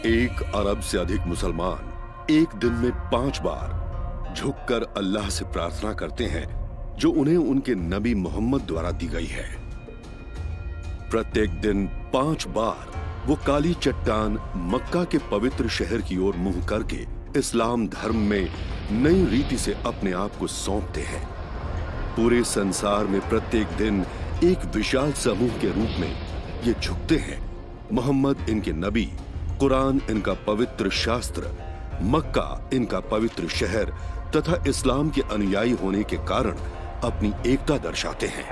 1 अरब से अधिक मुसलमान एक दिन में 5 बार झुककर अल्लाह से प्रार्थना करते हैं जो उन्हें उनके नबी मोहम्मद द्वारा दी गई है। प्रत्येक दिन 5 बार वो काली चट्टान मक्का के पवित्र शहर की ओर मुंह करके इस्लाम धर्म में नई रीति से अपने आप को सौंपते हैं। पूरे संसार में प्रत्येक दिन एक विशाल समूह के रूप में ये झुकते हैं। मोहम्मद इनके नबी, कुरान इनका पवित्र शास्त्र, मक्का इनका पवित्र शहर तथा इस्लाम के अनुयायी होने के कारण अपनी एकता दर्शाते हैं।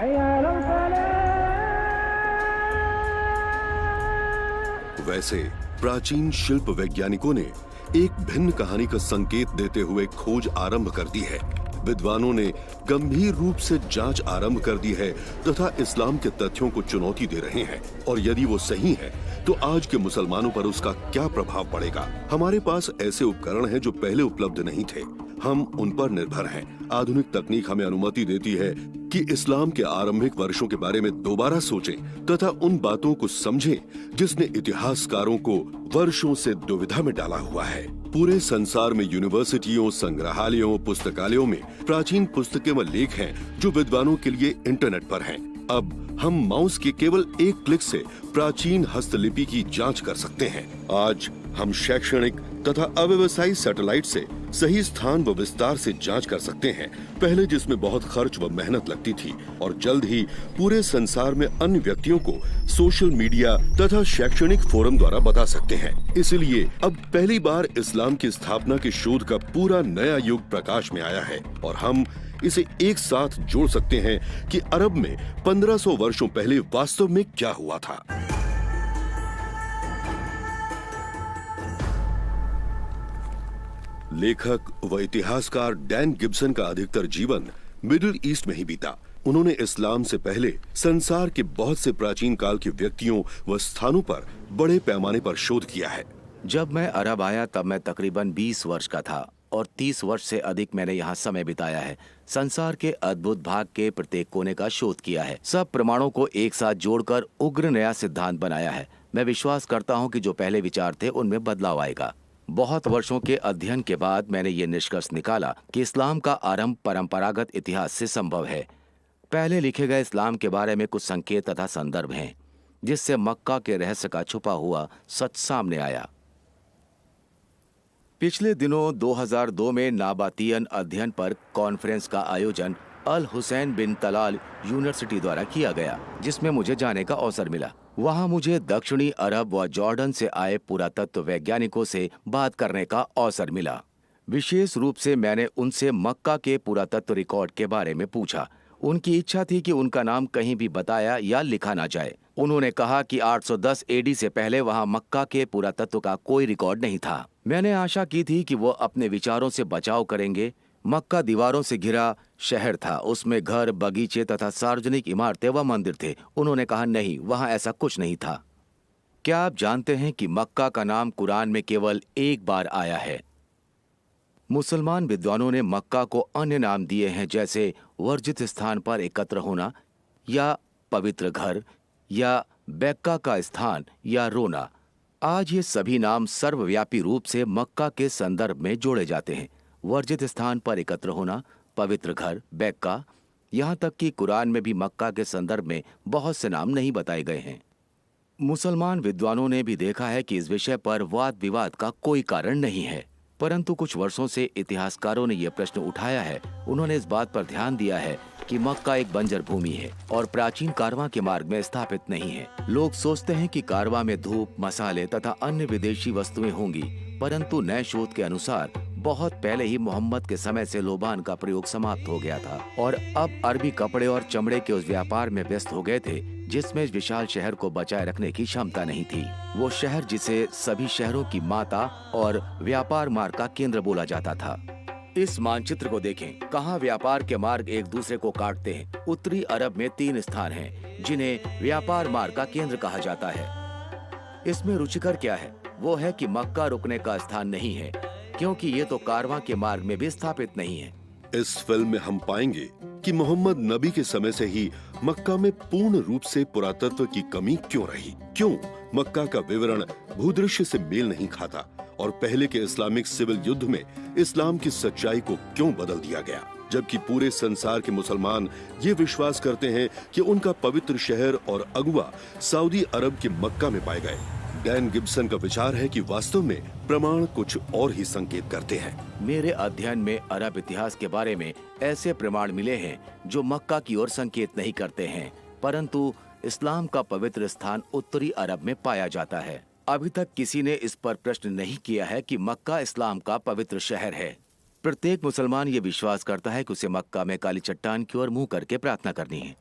वैसे प्राचीन शिल्प वैज्ञानिकों ने एक भिन्न कहानी का संकेत देते हुए खोज आरंभ कर दी है। विद्वानों ने गंभीर रूप से जांच आरंभ कर दी है तथा इस्लाम के तथ्यों को चुनौती दे रहे हैं, और यदि वो सही है तो आज के मुसलमानों पर उसका क्या प्रभाव पड़ेगा। हमारे पास ऐसे उपकरण हैं जो पहले उपलब्ध नहीं थे, हम उन पर निर्भर हैं। आधुनिक तकनीक हमें अनुमति देती है कि इस्लाम के आरंभिक वर्षों के बारे में दोबारा सोचें तथा उन बातों को समझें जिसने इतिहासकारों को वर्षों से दुविधा में डाला हुआ है। पूरे संसार में यूनिवर्सिटियों, संग्रहालयों, पुस्तकालयों में प्राचीन पुस्तकें व लेख हैं जो विद्वानों के लिए इंटरनेट पर हैं। अब हम माउस के केवल एक क्लिक से प्राचीन हस्तलिपि की जांच कर सकते हैं। आज हम शैक्षणिक तथा अव्यवसायी सैटेलाइट से सही स्थान व विस्तार से जांच कर सकते हैं, पहले जिसमें बहुत खर्च व मेहनत लगती थी, और जल्द ही पूरे संसार में अन्य व्यक्तियों को सोशल मीडिया तथा शैक्षणिक फोरम द्वारा बता सकते हैं। इसलिए अब पहली बार इस्लाम की स्थापना के शोध का पूरा नया युग प्रकाश में आया है, और हम इसे एक साथ जोड़ सकते हैं कि अरब में 1500 वर्षों पहले वास्तव में क्या हुआ था। लेखक व इतिहासकार डैन गिब्सन का अधिकतर जीवन मिडिल ईस्ट में ही बीता। उन्होंने इस्लाम से पहले संसार के बहुत से प्राचीन काल के व्यक्तियों व स्थानों पर बड़े पैमाने पर शोध किया है। जब मैं अरब आया तब मैं तकरीबन 20 वर्ष का था और 30 वर्ष से अधिक मैंने यहाँ समय बिताया है। संसार के अद्भुत भाग के प्रत्येक कोने का शोध किया है। सब प्रमाणों को एक साथ जोड़कर उग्र नया सिद्धांत बनाया है। मैं विश्वास करता हूँ कि जो पहले विचार थे उनमें बदलाव आएगा। बहुत वर्षों के अध्ययन के बाद मैंने ये निष्कर्ष निकाला कि इस्लाम का आरंभ परंपरागत इतिहास से संभव है। पहले लिखे गए इस्लाम के बारे में कुछ संकेत तथा संदर्भ हैं, जिससे मक्का के रहस्य का छुपा हुआ सच सामने आया। पिछले दिनों 2002 में नाबातियन अध्ययन पर कॉन्फ्रेंस का आयोजन अल हुसैन बिन तलाल यूनिवर्सिटी द्वारा किया गया, जिसमें मुझे जाने का अवसर मिला। वहां मुझे दक्षिणी अरब व जॉर्डन से आए पुरातत्व वैज्ञानिकों से बात करने का अवसर मिला। विशेष रूप से मैंने उनसे मक्का के पुरातत्व रिकॉर्ड के बारे में पूछा। उनकी इच्छा थी कि उनका नाम कहीं भी बताया या लिखा ना जाए। उन्होंने कहा कि 810 एडी से पहले वहां मक्का के पुरातत्व का कोई रिकॉर्ड नहीं था। मैंने आशा की थी कि वो अपने विचारों से बचाव करेंगे। मक्का दीवारों से घिरा शहर था, उसमें घर, बगीचे तथा सार्वजनिक इमारतें व मंदिर थे। उन्होंने कहा नहीं, वहां ऐसा कुछ नहीं था। क्या आप जानते हैं कि मक्का का नाम कुरान में केवल एक बार आया है? मुसलमान विद्वानों ने मक्का को अन्य नाम दिए हैं, जैसे वर्जित स्थान पर एकत्र होना, या पवित्र घर, या बैक्का का स्थान, या रोना। आज ये सभी नाम सर्वव्यापी रूप से मक्का के संदर्भ में जोड़े जाते हैं। वर्जित स्थान पर एकत्र होना, पवित्र घर, बैक्का, यहाँ तक कि कुरान में भी मक्का के संदर्भ में बहुत से नाम नहीं बताए गए हैं। मुसलमान विद्वानों ने भी देखा है कि इस विषय पर वाद विवाद का कोई कारण नहीं है, परंतु कुछ वर्षों से इतिहासकारों ने यह प्रश्न उठाया है। उन्होंने इस बात पर ध्यान दिया है कि मक्का एक बंजर भूमि है और प्राचीन कारवां के मार्ग में स्थापित नहीं है। लोग सोचते हैं कि कारवां में धूप, मसाले तथा अन्य विदेशी वस्तुएं होंगी, परंतु नए शोध के अनुसार बहुत पहले ही मोहम्मद के समय से लोबान का प्रयोग समाप्त हो गया था और अब अरबी कपड़े और चमड़े के उस व्यापार में व्यस्त हो गए थे जिसमें इस विशाल शहर को बचाए रखने की क्षमता नहीं थी। वो शहर जिसे सभी शहरों की माता और व्यापार मार्ग का केंद्र बोला जाता था। इस मानचित्र को देखें, कहाँ व्यापार के मार्ग एक दूसरे को काटते हैं। उत्तरी अरब में 3 स्थान हैं जिन्हें व्यापार मार्ग का केंद्र कहा जाता है। इसमें रुचिकर क्या है, वो है कि मक्का रुकने का स्थान नहीं है, क्योंकि ये तो कारवां के मार्ग में भी स्थापित नहीं है। इस फिल्म में हम पाएंगे कि मोहम्मद नबी के समय से ही मक्का में पूर्ण रूप से पुरातत्व की कमी क्यों रही। क्यों मक्का का विवरण भूदृश्य से मेल नहीं खाता और पहले के इस्लामिक सिविल युद्ध में इस्लाम की सच्चाई को क्यों बदल दिया गया, जबकि पूरे संसार के मुसलमान ये विश्वास करते हैं कि उनका पवित्र शहर और अगुवा सऊदी अरब के मक्का में पाए गए। डैन गिब्सन का विचार है कि वास्तव में प्रमाण कुछ और ही संकेत करते हैं। मेरे अध्ययन में अरब इतिहास के बारे में ऐसे प्रमाण मिले हैं जो मक्का की ओर संकेत नहीं करते हैं, परंतु इस्लाम का पवित्र स्थान उत्तरी अरब में पाया जाता है। अभी तक किसी ने इस पर प्रश्न नहीं किया है कि मक्का इस्लाम का पवित्र शहर है। प्रत्येक मुसलमान ये विश्वास करता है कि उसे मक्का में काली चट्टान की ओर मुंह करके प्रार्थना करनी है,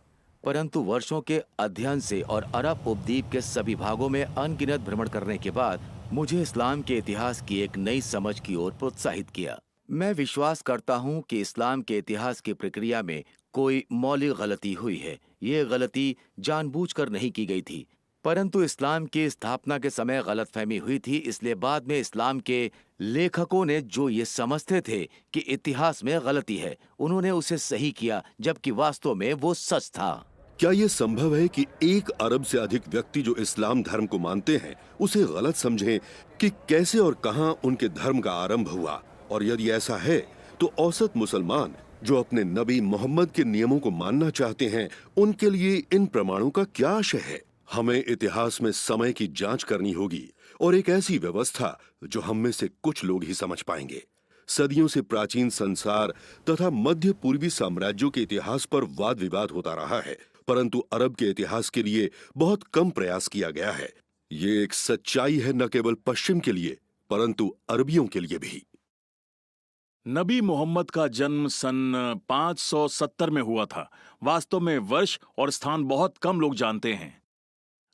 परंतु वर्षों के अध्ययन से और अरब उपद्वीप के सभी भागों में अनगिनत भ्रमण करने के बाद मुझे इस्लाम के इतिहास की एक नई समझ की ओर प्रोत्साहित किया। मैं विश्वास करता हूं कि इस्लाम के इतिहास की प्रक्रिया में कोई मौलिक गलती हुई है। ये गलती जानबूझकर नहीं की गई थी, परंतु इस्लाम की स्थापना के समय गलतफहमी हुई थी। इसलिए बाद में इस्लाम के लेखकों ने जो ये समझते थे कि इतिहास में गलती है, उन्होंने उसे सही किया, जबकि वास्तव में वो सच था। क्या ये संभव है कि 1 अरब से अधिक व्यक्ति जो इस्लाम धर्म को मानते हैं उसे गलत समझें कि कैसे और कहां उनके धर्म का आरंभ हुआ? और यदि ऐसा है तो औसत मुसलमान जो अपने नबी मोहम्मद के नियमों को मानना चाहते हैं, उनके लिए इन प्रमाणों का क्या आशय है? हमें इतिहास में समय की जांच करनी होगी और एक ऐसी व्यवस्था जो हम में से कुछ लोग ही समझ पाएंगे। सदियों से प्राचीन संसार तथा मध्य पूर्वी साम्राज्यों के इतिहास पर वाद विवाद होता रहा है, परंतु अरब के इतिहास के लिए बहुत कम प्रयास किया गया है। ये एक सच्चाई है न केवल पश्चिम के लिए परंतु अरबियों के लिए भी। नबी मोहम्मद का जन्म सन 570 में हुआ था। वास्तव में वर्ष और स्थान बहुत कम लोग जानते हैं।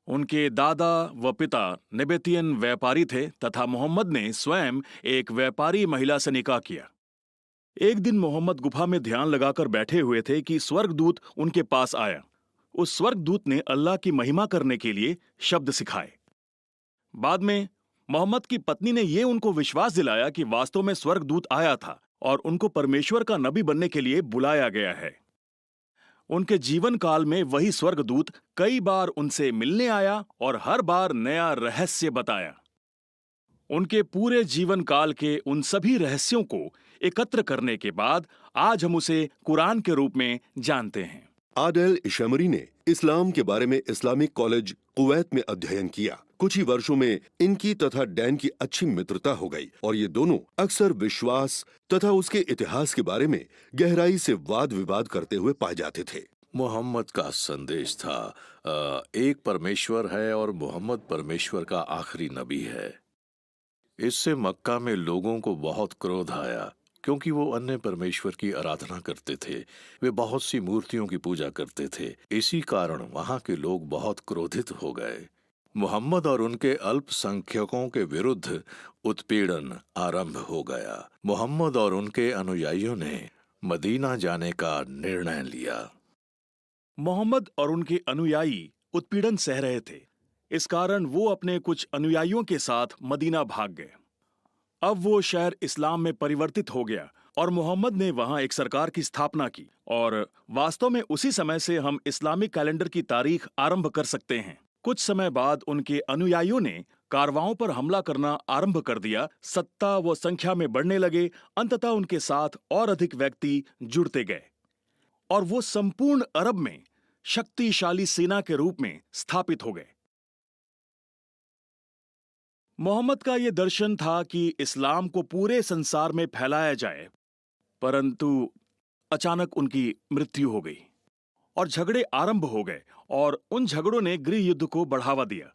उनके दादा व पिता नेबेतियन व्यापारी थे तथा मोहम्मद ने स्वयं एक व्यापारी महिला से निकाह किया। एक दिन मोहम्मद गुफा में ध्यान लगाकर बैठे हुए थे कि स्वर्गदूत उनके पास आया। उस स्वर्गदूत ने अल्लाह की महिमा करने के लिए शब्द सिखाए। बाद में मोहम्मद की पत्नी ने ये उनको विश्वास दिलाया कि वास्तव में स्वर्गदूत आया था और उनको परमेश्वर का नबी बनने के लिए बुलाया गया है। उनके जीवन काल में वही स्वर्गदूत कई बार उनसे मिलने आया और हर बार नया रहस्य बताया। उनके पूरे जीवन काल के उन सभी रहस्यों को एकत्र करने के बाद आज हम उसे कुरान के रूप में जानते हैं। आदेल इशमरी ने इस्लाम के बारे में इस्लामिक कॉलेज कुवैत में अध्ययन किया। कुछ ही वर्षों में इनकी तथा डैन की अच्छी मित्रता हो गई और ये दोनों अक्सर विश्वास तथा उसके इतिहास के बारे में गहराई से वाद विवाद करते हुए पाए जाते थे। मोहम्मद का संदेश था एक परमेश्वर है और मोहम्मद परमेश्वर का आखिरी नबी है। इससे मक्का में लोगों को बहुत क्रोध आया क्योंकि वो अन्य परमेश्वर की आराधना करते थे। वे बहुत सी मूर्तियों की पूजा करते थे। इसी कारण वहां के लोग बहुत क्रोधित हो गए। मोहम्मद और उनके अल्पसंख्यकों के विरुद्ध उत्पीड़न आरंभ हो गया। मोहम्मद और उनके अनुयायियों ने मदीना जाने का निर्णय लिया। मोहम्मद और उनके अनुयायी उत्पीड़न सह रहे थे। इस कारण वो अपने कुछ अनुयायियों के साथ मदीना भाग गए। अब वो शहर इस्लाम में परिवर्तित हो गया और मोहम्मद ने वहां एक सरकार की स्थापना की और वास्तव में उसी समय से हम इस्लामिक कैलेंडर की तारीख आरंभ कर सकते हैं। कुछ समय बाद उनके अनुयायियों ने कारवाओं पर हमला करना आरंभ कर दिया। सत्ता व संख्या में बढ़ने लगे। अंततः उनके साथ और अधिक व्यक्ति जुड़ते गए और वो संपूर्ण अरब में शक्तिशाली सेना के रूप में स्थापित हो गए। मोहम्मद का यह दर्शन था कि इस्लाम को पूरे संसार में फैलाया जाए, परंतु अचानक उनकी मृत्यु हो गई और झगड़े आरंभ हो गए और उन झगड़ों ने गृह युद्ध को बढ़ावा दिया।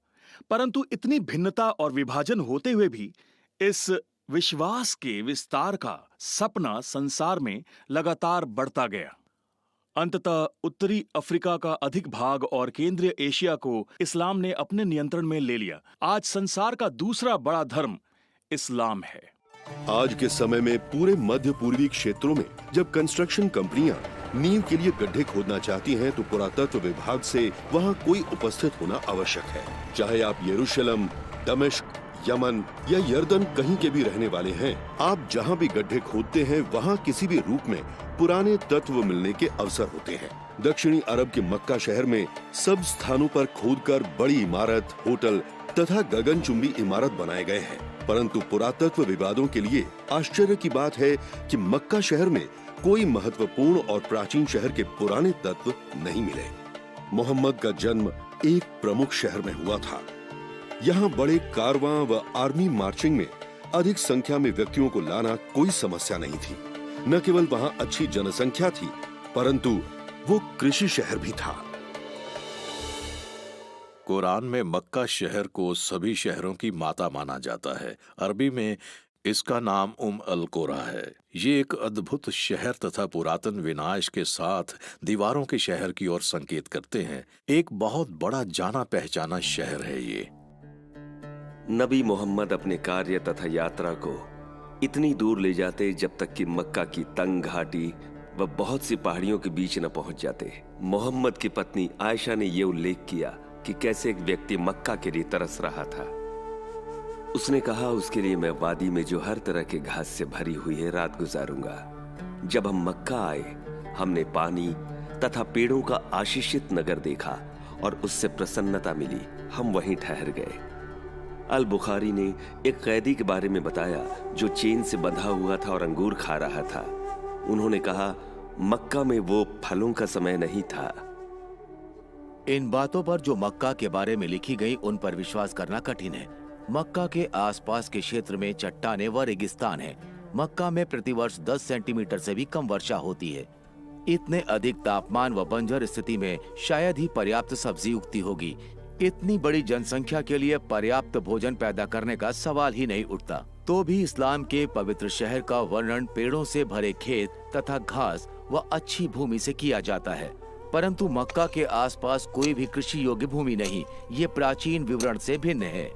परंतु इतनी भिन्नता और विभाजन होते हुए भी इस विश्वास के विस्तार का सपना संसार में लगातार बढ़ता गया। अंततः उत्तरी अफ्रीका का अधिक भाग और केंद्रीय एशिया को इस्लाम ने अपने नियंत्रण में ले लिया। आज संसार का दूसरा बड़ा धर्म इस्लाम है। आज के समय में पूरे मध्य पूर्वी क्षेत्रों में जब कंस्ट्रक्शन कंपनियां नींव के लिए गड्ढे खोदना चाहती हैं, तो पुरातत्व विभाग से वहां कोई उपस्थित होना आवश्यक है। चाहे आप यरूशलेम, दमिश्क यमन या यर्दन कहीं के भी रहने वाले हैं, आप जहाँ भी गड्ढे खोदते हैं वहाँ किसी भी रूप में पुराने तत्व मिलने के अवसर होते हैं। दक्षिणी अरब के मक्का शहर में सब स्थानों पर खोदकर बड़ी इमारत, होटल तथा गगनचुंबी इमारत बनाए गए हैं। परंतु पुरातत्व विवादों के लिए आश्चर्य की बात है कि मक्का शहर में कोई महत्वपूर्ण और प्राचीन शहर के पुराने तत्व नहीं मिले। मोहम्मद का जन्म एक प्रमुख शहर में हुआ था। यहाँ बड़े कारवां व आर्मी मार्चिंग में अधिक संख्या में व्यक्तियों को लाना कोई समस्या नहीं थी। न केवल वहाँ अच्छी जनसंख्या थी, परंतु वो कृषि शहर भी था। कुरान में मक्का शहर को सभी शहरों की माता माना जाता है। अरबी में इसका नाम अल कुरा है। ये एक अद्भुत शहर तथा पुरातन विनाश के साथ दीवारों के शहर की ओर संकेत करते हैं। एक बहुत बड़ा जाना पहचाना शहर है ये। नबी मोहम्मद अपने कार्य तथा यात्रा को इतनी दूर ले जाते जब तक कि मक्का की तंग घाटी व बहुत सी पहाड़ियों के बीच न पहुंच जाते। मोहम्मद की पत्नी आयशा ने यह उल्लेख किया कि कैसे एक व्यक्ति मक्का के लिए तरस रहा था। उसने कहा, उसके लिए मैं वादी में जो हर तरह के घास से भरी हुई है रात गुजारूंगा। जब हम मक्का आए, हमने पानी तथा पेड़ों का आशीषित नगर देखा और उससे प्रसन्नता मिली। हम वहीं ठहर गए। अल बुखारी ने एक कैदी के बारे में बताया जो चेन से बंधा हुआ था और अंगूर खा रहा था। उन्होंने कहा, मक्का में वो फलों का समय नहीं था। इन बातों पर जो मक्का के बारे में लिखी गई उन पर विश्वास करना कठिन है। मक्का के आसपास के क्षेत्र में चट्टानें व रेगिस्तान है। मक्का में प्रतिवर्ष 10 सेंटीमीटर से भी कम वर्षा होती है। इतने अधिक तापमान व बंजर स्थिति में शायद ही पर्याप्त सब्जी उगती होगी। इतनी बड़ी जनसंख्या के लिए पर्याप्त भोजन पैदा करने का सवाल ही नहीं उठता। तो भी इस्लाम के पवित्र शहर का वर्णन पेड़ों से भरे खेत तथा घास व अच्छी भूमि से किया जाता है, परंतु मक्का के आसपास कोई भी कृषि योग्य भूमि नहीं। ये प्राचीन विवरण से भिन्न है।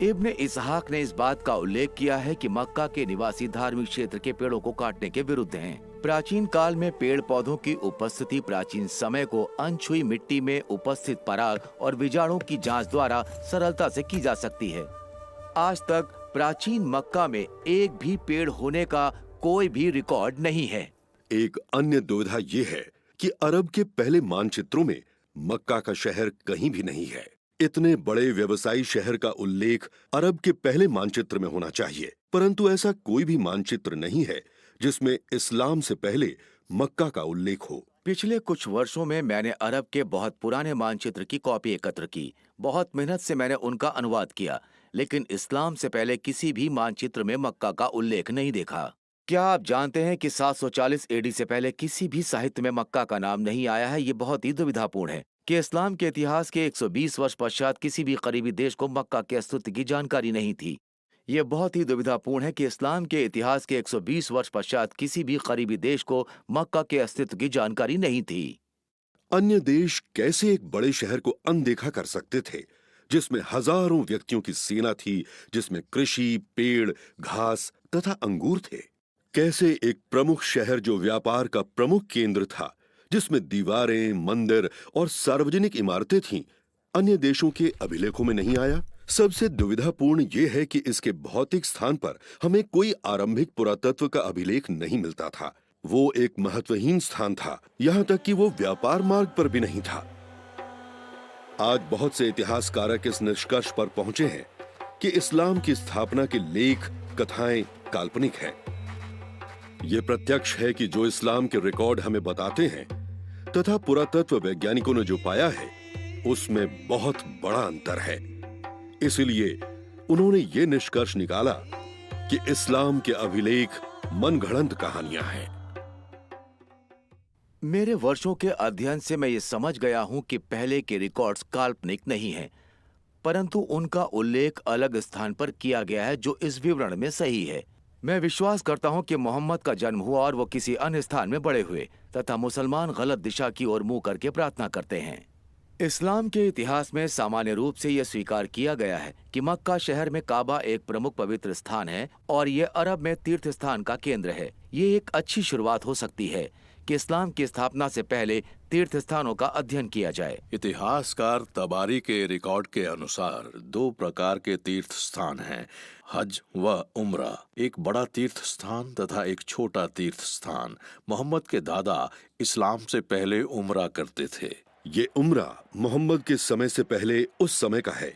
इब्न इसहाक ने इस बात का उल्लेख किया है कि मक्का के निवासी धार्मिक क्षेत्र के पेड़ों को काटने के विरुद्ध हैं। प्राचीन काल में पेड़ पौधों की उपस्थिति प्राचीन समय को अनछुई मिट्टी में उपस्थित पराग और बीजाणुओं की जांच द्वारा सरलता से की जा सकती है। आज तक प्राचीन मक्का में एक भी पेड़ होने का कोई भी रिकॉर्ड नहीं है। एक अन्य दुविधा ये है कि अरब के पहले मानचित्रों में मक्का का शहर कहीं भी नहीं है। इतने बड़े व्यवसायी शहर का उल्लेख अरब के पहले मानचित्र में होना चाहिए, परंतु ऐसा कोई भी मानचित्र नहीं है जिसमें इस्लाम से पहले मक्का का उल्लेख हो। पिछले कुछ वर्षों में मैंने अरब के बहुत पुराने मानचित्र की कॉपी एकत्र की। बहुत मेहनत से मैंने उनका अनुवाद किया, लेकिन इस्लाम से पहले किसी भी मानचित्र में मक्का का उल्लेख नहीं देखा। क्या आप जानते हैं कि 740 एडी से पहले किसी भी साहित्य में मक्का का नाम नहीं आया है? ये बहुत ही दुविधापूर्ण है कि इस्लाम के इतिहास के 120 वर्ष पश्चात किसी भी करीबी देश को मक्का के अस्तित्व की जानकारी नहीं थी। ये बहुत ही दुविधापूर्ण है कि इस्लाम के इतिहास के 120 वर्ष पश्चात किसी भी करीबी देश को मक्का के अस्तित्व की जानकारी नहीं थी। अन्य देश कैसे एक बड़े शहर को अनदेखा कर सकते थे जिसमें हजारों व्यक्तियों की सेना थी, जिसमें कृषि, पेड़, घास तथा अंगूर थे? कैसे एक प्रमुख शहर जो व्यापार का प्रमुख केंद्र था, जिसमें दीवारें, मंदिर और सार्वजनिक इमारतें थीं, अन्य देशों के अभिलेखों में नहीं आया? सबसे दुविधापूर्ण ये है कि इसके भौतिक स्थान पर हमें कोई आरंभिक पुरातत्व का अभिलेख नहीं मिलता था। वो एक महत्वहीन स्थान था, यहाँ तक कि वो व्यापार मार्ग पर भी नहीं था। आज बहुत से इतिहासकारक इस निष्कर्ष पर पहुंचे हैं कि इस्लाम की स्थापना के लेख, कथाएं काल्पनिक हैं। ये प्रत्यक्ष है कि जो इस्लाम के रिकॉर्ड हमें बताते हैं तथा पुरातत्व वैज्ञानिकों ने जो पाया है, उसमें बहुत बड़ा अंतर है। इसलिए उन्होंने ये निष्कर्ष निकाला कि इस्लाम के अभिलेख मनगढ़ंत कहानियां हैं। मेरे वर्षों के अध्ययन से मैं ये समझ गया हूं कि पहले के रिकॉर्ड्स काल्पनिक नहीं हैं, परंतु उनका उल्लेख अलग स्थान पर किया गया है जो इस विवरण में सही है। मैं विश्वास करता हूं कि मोहम्मद का जन्म हुआ और वो किसी अन्य स्थान में बड़े हुए तथा मुसलमान गलत दिशा की ओर मुंह करके प्रार्थना करते हैं। इस्लाम के इतिहास में सामान्य रूप से यह स्वीकार किया गया है कि मक्का शहर में काबा एक प्रमुख पवित्र स्थान है और ये अरब में तीर्थ स्थान का केंद्र है। ये एक अच्छी शुरुआत हो सकती है कि इस्लाम की स्थापना से पहले तीर्थ स्थानों का अध्ययन किया जाए। इतिहासकार तबारी के रिकॉर्ड के अनुसार 2 प्रकार के तीर्थ स्थान हैं, हज व उम्रा। एक बड़ा तीर्थ स्थान तथा एक छोटा तीर्थ स्थान। मोहम्मद के दादा इस्लाम से पहले उम्रा करते थे। ये उम्रा मोहम्मद के समय से पहले उस समय का है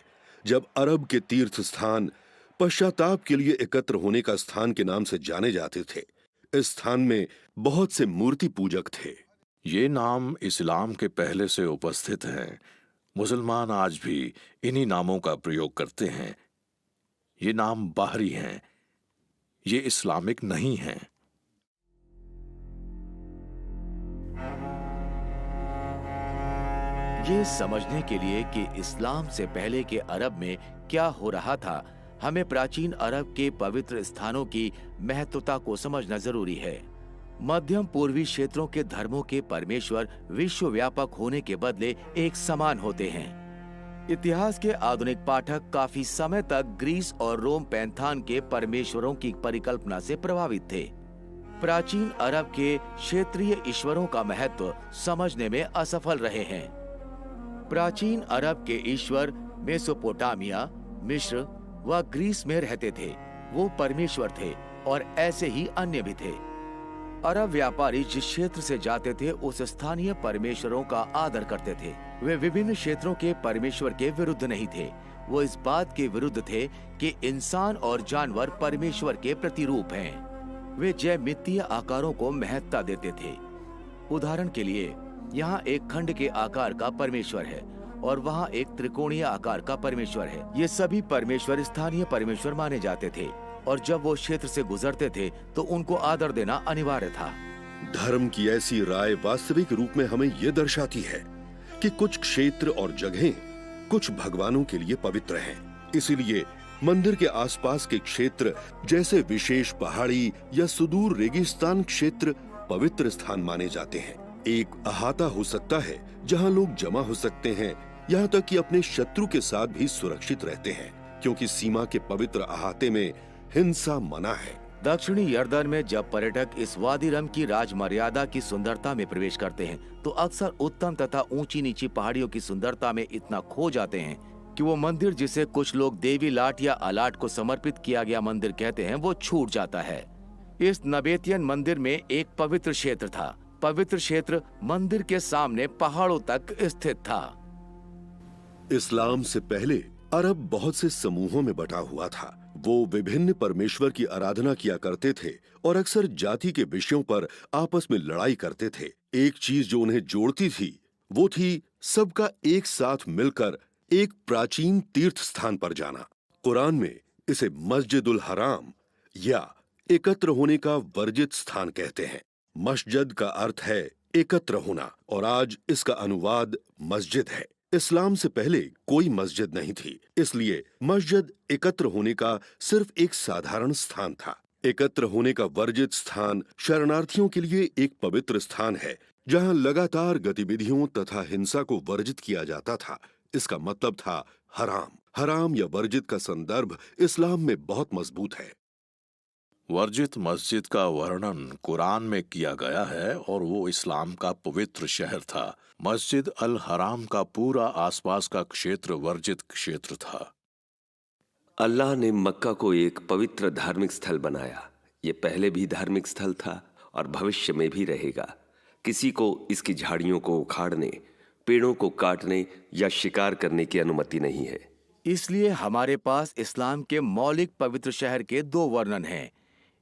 जब अरब के तीर्थ स्थान पश्चाताप के लिए एकत्र होने का स्थान के नाम से जाने जाते थे। इस स्थान में बहुत से मूर्ति पूजक थे। ये नाम इस्लाम के पहले से उपस्थित हैं। मुसलमान आज भी इन्हीं नामों का प्रयोग करते हैं। ये नाम बाहरी हैं, ये इस्लामिक नहीं हैं। ये समझने के लिए कि इस्लाम से पहले के अरब में क्या हो रहा था, हमें प्राचीन अरब के पवित्र स्थानों की महत्वता को समझना जरूरी है। मध्यम पूर्वी क्षेत्रों के धर्मों के परमेश्वर विश्वव्यापक होने के बदले एक समान होते हैं। इतिहास के आधुनिक पाठक काफी समय तक ग्रीस और रोम पैंथान के परमेश्वरों की परिकल्पना से प्रभावित थे। प्राचीन अरब के क्षेत्रीय ईश्वरों का महत्व समझने में असफल रहे हैं। प्राचीन अरब के ईश्वर मेसोपोटामिया, मिस्र व ग्रीस में रहते थे। वो परमेश्वर थे और ऐसे ही अन्य भी थे। अरब व्यापारी जिस क्षेत्र से जाते थे उस स्थानीय परमेश्वरों का आदर करते थे। वे विभिन्न क्षेत्रों के परमेश्वर के विरुद्ध नहीं थे। वो इस बात के विरुद्ध थे कि इंसान और जानवर परमेश्वर के प्रतिरूप हैं। वे ज्यामितीय आकारों को महत्ता देते थे। उदाहरण के लिए, यहाँ एक खंड के आकार का परमेश्वर है और वहाँ एक त्रिकोणीय आकार का परमेश्वर है। ये सभी परमेश्वर स्थानीय परमेश्वर माने जाते थे और जब वो क्षेत्र से गुजरते थे तो उनको आदर देना अनिवार्य था। धर्म की ऐसी राय वास्तविक रूप में हमें ये दर्शाती है कि कुछ क्षेत्र और जगहें कुछ भगवानों के लिए पवित्र हैं। इसीलिए मंदिर के आसपास के क्षेत्र जैसे विशेष पहाड़ी या सुदूर रेगिस्तान क्षेत्र पवित्र स्थान माने जाते हैं। एक अहाता हो सकता है जहां लोग जमा हो सकते हैं, यहाँ तक कि अपने शत्रु के साथ भी सुरक्षित रहते हैं, क्योंकि सीमा के पवित्र अहाते में हिंसा मना है। दक्षिणी यर्दन में जब पर्यटक इस वादी रम की राजमर्यादा की सुंदरता में प्रवेश करते हैं तो अक्सर उत्तम तथा ऊंची नीची पहाड़ियों की सुंदरता में इतना खो जाते हैं कि वो मंदिर, जिसे कुछ लोग देवी लाट या अलाट को समर्पित किया गया मंदिर कहते हैं, वो छूट जाता है। इस नबेतियन मंदिर में एक पवित्र क्षेत्र था। पवित्र क्षेत्र मंदिर के सामने पहाड़ों तक स्थित था। इस्लाम से पहले अरब बहुत से समूहों में बटा हुआ था। वो विभिन्न परमेश्वर की आराधना किया करते थे और अक्सर जाति के विषयों पर आपस में लड़ाई करते थे। एक चीज जो उन्हें जोड़ती थी वो थी सबका एक साथ मिलकर एक प्राचीन तीर्थ स्थान पर जाना। कुरान में इसे मस्जिदुल हराम या एकत्र होने का वर्जित स्थान कहते हैं। मस्जिद का अर्थ है एकत्र होना और आज इसका अनुवाद मस्जिद है। इस्लाम से पहले कोई मस्जिद नहीं थी, इसलिए मस्जिद एकत्र होने का सिर्फ एक साधारण स्थान था। एकत्र होने का वर्जित स्थान शरणार्थियों के लिए एक पवित्र स्थान है जहां लगातार गतिविधियों तथा हिंसा को वर्जित किया जाता था। इसका मतलब था हराम। हराम या वर्जित का संदर्भ इस्लाम में बहुत मजबूत है। वर्जित मस्जिद का वर्णन कुरान में किया गया है और वो इस्लाम का पवित्र शहर था। मस्जिद अल हराम का पूरा आसपास का क्षेत्र वर्जित क्षेत्र था। अल्लाह ने मक्का को एक पवित्र धार्मिक स्थल बनाया। ये पहले भी धार्मिक स्थल था और भविष्य में भी रहेगा। किसी को इसकी झाड़ियों को उखाड़ने, पेड़ों को काटने या शिकार करने की अनुमति नहीं है। इसलिए हमारे पास इस्लाम के मौलिक पवित्र शहर के 2 वर्णन हैं।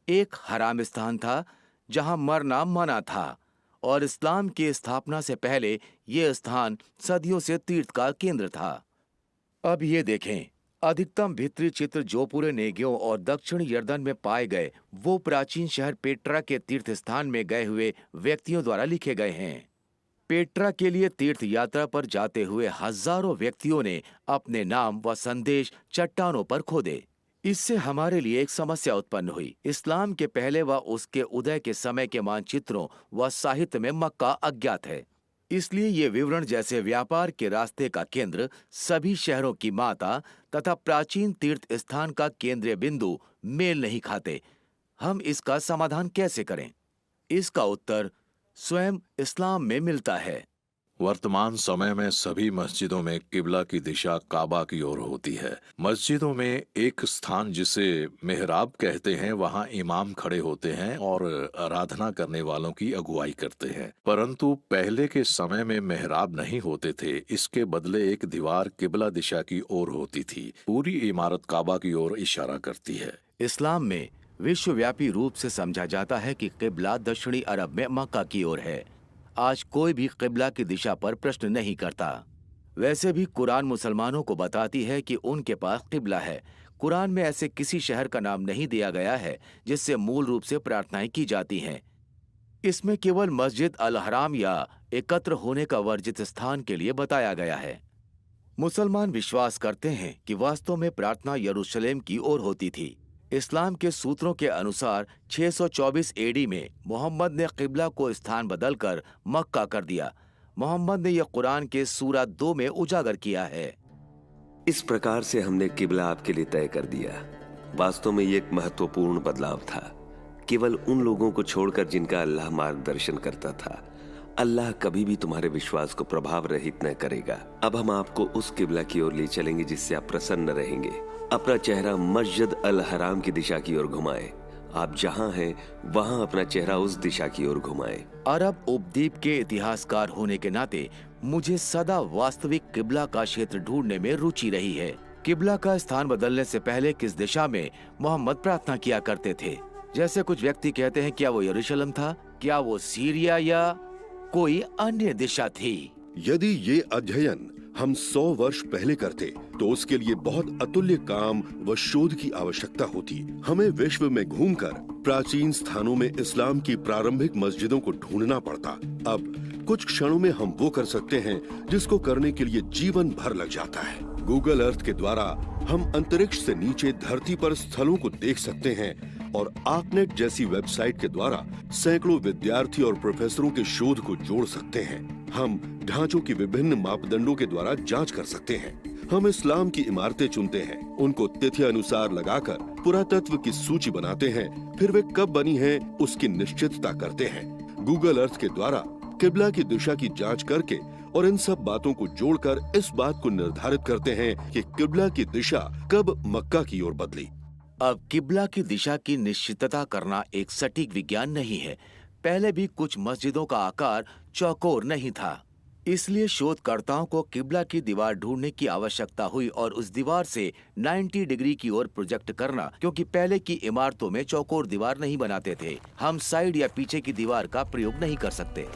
एक हराम स्थान था जहां मरना मना था और इस्लाम की स्थापना से पहले ये स्थान सदियों से तीर्थ का केंद्र था। अब ये देखें, अधिकतम भित्री चित्र जो पूरे नेगियों और दक्षिण यर्दन में पाए गए वो प्राचीन शहर पेट्रा के तीर्थ स्थान में गए हुए व्यक्तियों द्वारा लिखे गए हैं। पेट्रा के लिए तीर्थ यात्रा पर जाते हुए हजारों व्यक्तियों ने अपने नाम व संदेश चट्टानों पर खोदे। इससे हमारे लिए एक समस्या उत्पन्न हुई। इस्लाम के पहले व उसके उदय के समय के मानचित्रों व साहित्य में मक्का अज्ञात है। इसलिए ये विवरण जैसे व्यापार के रास्ते का केंद्र, सभी शहरों की माता तथा प्राचीन तीर्थ स्थान का केंद्रीय बिंदु मेल नहीं खाते। हम इसका समाधान कैसे करें? इसका उत्तर स्वयं इस्लाम में मिलता है। वर्तमान समय में सभी मस्जिदों में किबला की दिशा काबा की ओर होती है। मस्जिदों में एक स्थान जिसे मेहराब कहते हैं, वहां इमाम खड़े होते हैं और आराधना करने वालों की अगुवाई करते हैं। परंतु पहले के समय में मेहराब नहीं होते थे, इसके बदले एक दीवार किबला दिशा की ओर होती थी। पूरी इमारत काबा की ओर इशारा करती है। इस्लाम में विश्वव्यापी रूप से समझा जाता है कि किबला दक्षिणी अरब में मक्का की ओर है। आज कोई भी किबला की दिशा पर प्रश्न नहीं करता। वैसे भी कुरान मुसलमानों को बताती है कि उनके पास किबला है। कुरान में ऐसे किसी शहर का नाम नहीं दिया गया है जिससे मूल रूप से प्रार्थनाएं की जाती हैं। इसमें केवल मस्जिद अल हराम या एकत्र होने का वर्जित स्थान के लिए बताया गया है। मुसलमान विश्वास करते हैं कि वास्तव में प्रार्थना यरूशलेम की ओर होती थी। इस्लाम के सूत्रों के अनुसार 624 एडी में मोहम्मद ने किबला को स्थान बदलकर मक्का कर दिया। मोहम्मद ने यह कुरान के सूरा 2 में उजागर किया है। इस प्रकार से हमने किबला आपके लिए तय कर दिया। वास्तव में ये एक महत्वपूर्ण बदलाव था, केवल उन लोगों को छोड़कर जिनका अल्लाह मार्गदर्शन करता था। अल्लाह कभी भी तुम्हारे विश्वास को प्रभाव रहित न करेगा। अब हम आपको उस किबला की ओर ले चलेंगे जिससे आप प्रसन्न रहेंगे। अपना चेहरा मस्जिद अल हराम की दिशा की ओर घुमाएं। आप जहां हैं वहां अपना चेहरा उस दिशा की ओर घुमाएं। अरब उपद्वीप के इतिहासकार होने के नाते मुझे सदा वास्तविक किबला का क्षेत्र ढूंढने में रुचि रही है। किबला का स्थान बदलने से पहले किस दिशा में मोहम्मद प्रार्थना किया करते थे? जैसे कुछ व्यक्ति कहते हैं, क्या वो यरूशलेम था, क्या वो सीरिया या कोई अन्य दिशा थी? यदि ये अध्ययन हम 100 वर्ष पहले करते तो उसके लिए बहुत अतुल्य काम व शोध की आवश्यकता होती। हमें विश्व में घूमकर प्राचीन स्थानों में इस्लाम की प्रारंभिक मस्जिदों को ढूंढना पड़ता। अब कुछ क्षणों में हम वो कर सकते हैं जिसको करने के लिए जीवन भर लग जाता है। गूगल अर्थ के द्वारा हम अंतरिक्ष से नीचे धरती पर स्थलों को देख सकते हैं और आर्कनेट जैसी वेबसाइट के द्वारा सैकड़ों विद्यार्थी और प्रोफेसरों के शोध को जोड़ सकते हैं। हम ढांचों की विभिन्न मापदंडों के द्वारा जांच कर सकते हैं। हम इस्लाम की इमारतें चुनते हैं, उनको तिथि अनुसार लगाकर पुरातत्व की सूची बनाते हैं, फिर वे कब बनी हैं उसकी निश्चितता करते हैं। गूगल अर्थ के द्वारा किबला की दिशा की जांच करके और इन सब बातों को जोड़कर इस बात को निर्धारित करते हैं कि किबला की दिशा कब मक्का की ओर बदली। अब किबला की दिशा की निश्चितता करना एक सटीक विज्ञान नहीं है। पहले भी कुछ मस्जिदों का आकार चौकोर नहीं था, इसलिए शोधकर्ताओं को किबला की दीवार ढूंढने की आवश्यकता हुई और उस दीवार से 90 डिग्री की ओर प्रोजेक्ट करना, क्योंकि पहले की इमारतों में चौकोर दीवार नहीं बनाते थे। हम साइड या पीछे की दीवार का प्रयोग नहीं कर सकते।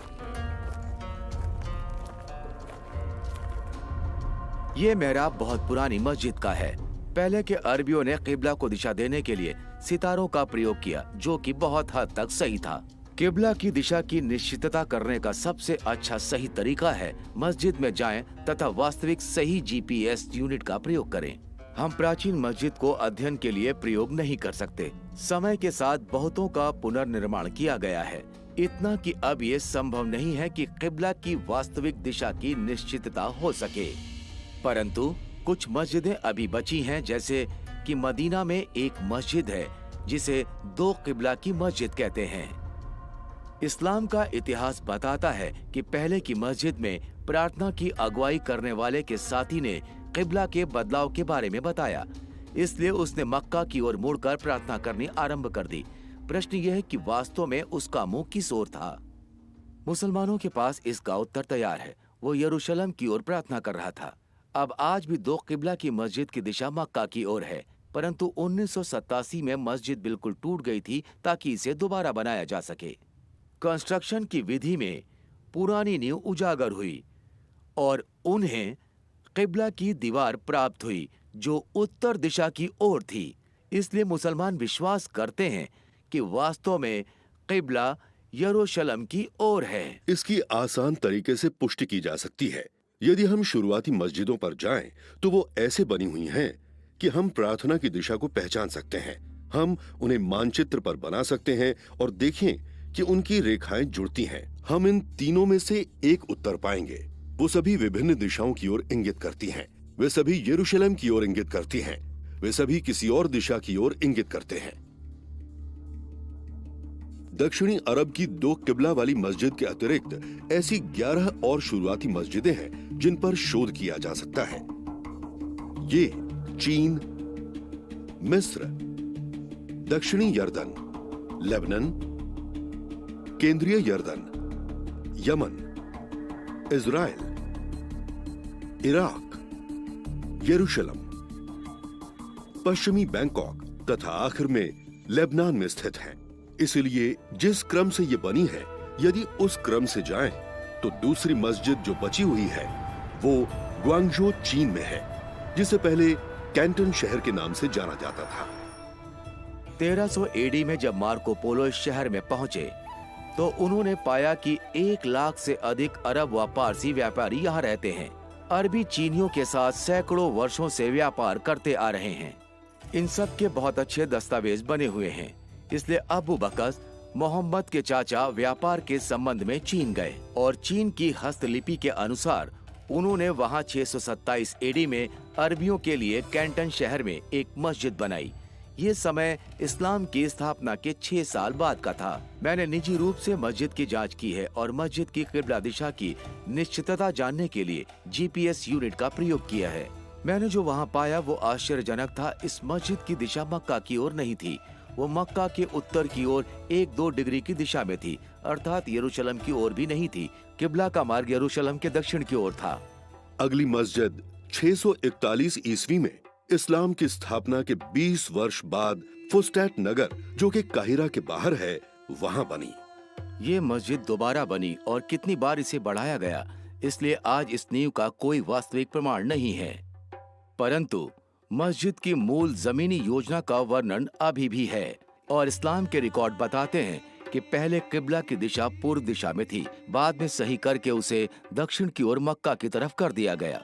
ये मेहराब बहुत पुरानी मस्जिद का है। पहले के अरबियों ने किबला को दिशा देने के लिए सितारों का प्रयोग किया, जो कि बहुत हद तक सही था। किबला की दिशा की निश्चितता करने का सबसे अच्छा सही तरीका है मस्जिद में जाएं तथा वास्तविक सही जीपीएस यूनिट का प्रयोग करें। हम प्राचीन मस्जिद को अध्ययन के लिए प्रयोग नहीं कर सकते। समय के साथ बहुतों का पुनर्निर्माण किया गया है, इतना कि अब ये संभव नहीं है कि किबला की वास्तविक दिशा की निश्चितता हो सके। परंतु कुछ मस्जिदें अभी बची हैं, जैसे कि मदीना में एक मस्जिद है जिसे 2 किबला की मस्जिद कहते हैं। इस्लाम का इतिहास बताता है कि पहले की मस्जिद में प्रार्थना की अगुवाई करने वाले के साथी ने किबला के बदलाव के बारे में बताया, इसलिए उसने मक्का की ओर मुड़कर प्रार्थना करनी आरंभ कर दी। प्रश्न यह है कि वास्तव में उसका मुंह किस ओर था? मुसलमानों के पास इसका उत्तर तैयार है। वो यरूशलेम की ओर प्रार्थना कर रहा था। अब आज भी 2 किबला की मस्जिद की दिशा मक्का की ओर है, परंतु 1987 में मस्जिद बिल्कुल टूट गई थी ताकि इसे दोबारा बनाया जा सके। कंस्ट्रक्शन की विधि में पुरानी नींव उजागर हुई और उन्हें किबला की दीवार प्राप्त हुई जो उत्तर दिशा की ओर थी। इसलिए मुसलमान विश्वास करते हैं कि वास्तव में किबला यरूशलेम की ओर है। इसकी आसान तरीके से पुष्टि की जा सकती है। यदि हम शुरुआती मस्जिदों पर जाएं, तो वो ऐसे बनी हुई हैं कि हम प्रार्थना की दिशा को पहचान सकते हैं। हम उन्हें मानचित्र पर बना सकते हैं और देखें कि उनकी रेखाएं जुड़ती हैं। हम इन तीनों में से एक उत्तर पाएंगे। वो सभी विभिन्न दिशाओं की ओर इंगित करती हैं। वे सभी यरूशलेम की ओर इंगित करती हैं। वे सभी किसी और दिशा की ओर इंगित करते हैं। दक्षिणी अरब की 2 किबला वाली मस्जिद के अतिरिक्त ऐसी 11 और शुरुआती मस्जिदें हैं जिन पर शोध किया जा सकता है। ये चीन, मिस्र, दक्षिणी यर्दन, लेबनान, केंद्रीय यर्दन, यमन, इजराइल, इराक, यरूशलेम, पश्चिमी बैंकॉक तथा आखिर में लेबनान में स्थित हैं। इसलिए जिस क्रम से ये बनी है, यदि उस क्रम से जाएं, तो दूसरी मस्जिद जो बची हुई है वो ग्वांगझो चीन में है, जिसे पहले कैंटन शहर के नाम से जाना जाता था। 1300 एडी में जब मार्को पोलो इस शहर में पहुंचे तो उन्होंने पाया कि 1 लाख से अधिक अरब व पारसी व्यापारी यहाँ रहते हैं। अरबी चीनियों के साथ सैकड़ों वर्षों से व्यापार करते आ रहे हैं। इन सब के बहुत अच्छे दस्तावेज बने हुए हैं। इसलिए अबू बकर मोहम्मद के चाचा व्यापार के संबंध में चीन गए और चीन की हस्तलिपि के अनुसार उन्होंने वहां 627 एडी में अरबियों के लिए कैंटन शहर में एक मस्जिद बनाई। ये समय इस्लाम की स्थापना के 6 साल बाद का था। मैंने निजी रूप से मस्जिद की जांच की है और मस्जिद की किबला दिशा की निश्चितता जानने के लिए GPS यूनिट का प्रयोग किया है। मैंने जो वहाँ पाया वो आश्चर्यजनक था। इस मस्जिद की दिशा मक्का की ओर नहीं थी, वो मक्का के उत्तर की ओर 1-2 डिग्री की दिशा में थी, अर्थात यरूशलेम की ओर भी नहीं थी। किबला का मार्ग यरूशलेम के दक्षिण की ओर था। अगली मस्जिद 641 ईस्वी में इस्लाम की स्थापना के 20 वर्ष बाद फुस्टैट नगर, जो कि काहिरा के बाहर है, वहाँ बनी। ये मस्जिद दोबारा बनी और कितनी बार इसे बढ़ाया गया, इसलिए आज इस नींव का कोई वास्तविक प्रमाण नहीं है। परंतु मस्जिद की मूल जमीनी योजना का वर्णन अभी भी है और इस्लाम के रिकॉर्ड बताते हैं कि पहले किबला की दिशा पूर्व दिशा में थी, बाद में सही करके उसे दक्षिण की ओर मक्का की तरफ कर दिया गया।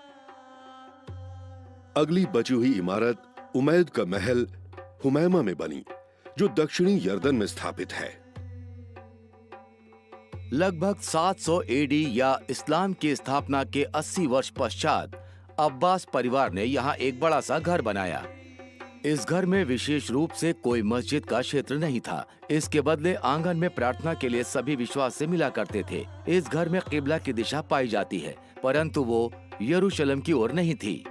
अगली बची हुई इमारत उमैद का महल हुमैमा में बनी, जो दक्षिणी यर्दन में स्थापित है। लगभग 700 एडी या इस्लाम की स्थापना के 80 वर्ष पश्चात अब्बास परिवार ने यहाँ एक बड़ा सा घर बनाया। इस घर में विशेष रूप से कोई मस्जिद का क्षेत्र नहीं था। इसके बदले आंगन में प्रार्थना के लिए सभी विश्वास से मिला करते थे। इस घर में किबला की दिशा पाई जाती है, परंतु वो यरूशलेम की ओर नहीं थी।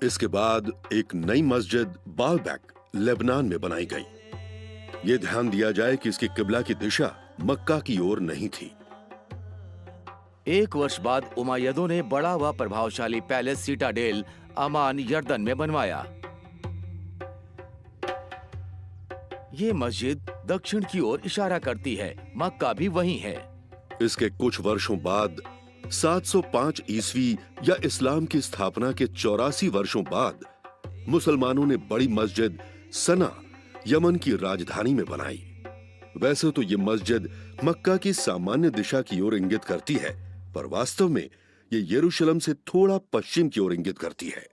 इसके बाद एक नई मस्जिद बालबैक लेबनान में बनाई गई। ये ध्यान दिया जाए कि इसकी किबला की दिशा मक्का की ओर नहीं थी। 1 वर्ष बाद उमायदों ने बड़ा व प्रभावशाली पैलेस सीटाडेल अमान यर्दन में बनवाया। ये मस्जिद दक्षिण की ओर इशारा करती है, मक्का भी वहीं है। इसके कुछ वर्षों बाद 705 ईस्वी या इस्लाम की स्थापना के 84 वर्षों बाद मुसलमानों ने बड़ी मस्जिद सना यमन की राजधानी में बनाई। वैसे तो ये मस्जिद मक्का की सामान्य दिशा की ओर इंगित करती है, पर वास्तव में ये यरूशलेम से थोड़ा पश्चिम की ओर इंगित करती है।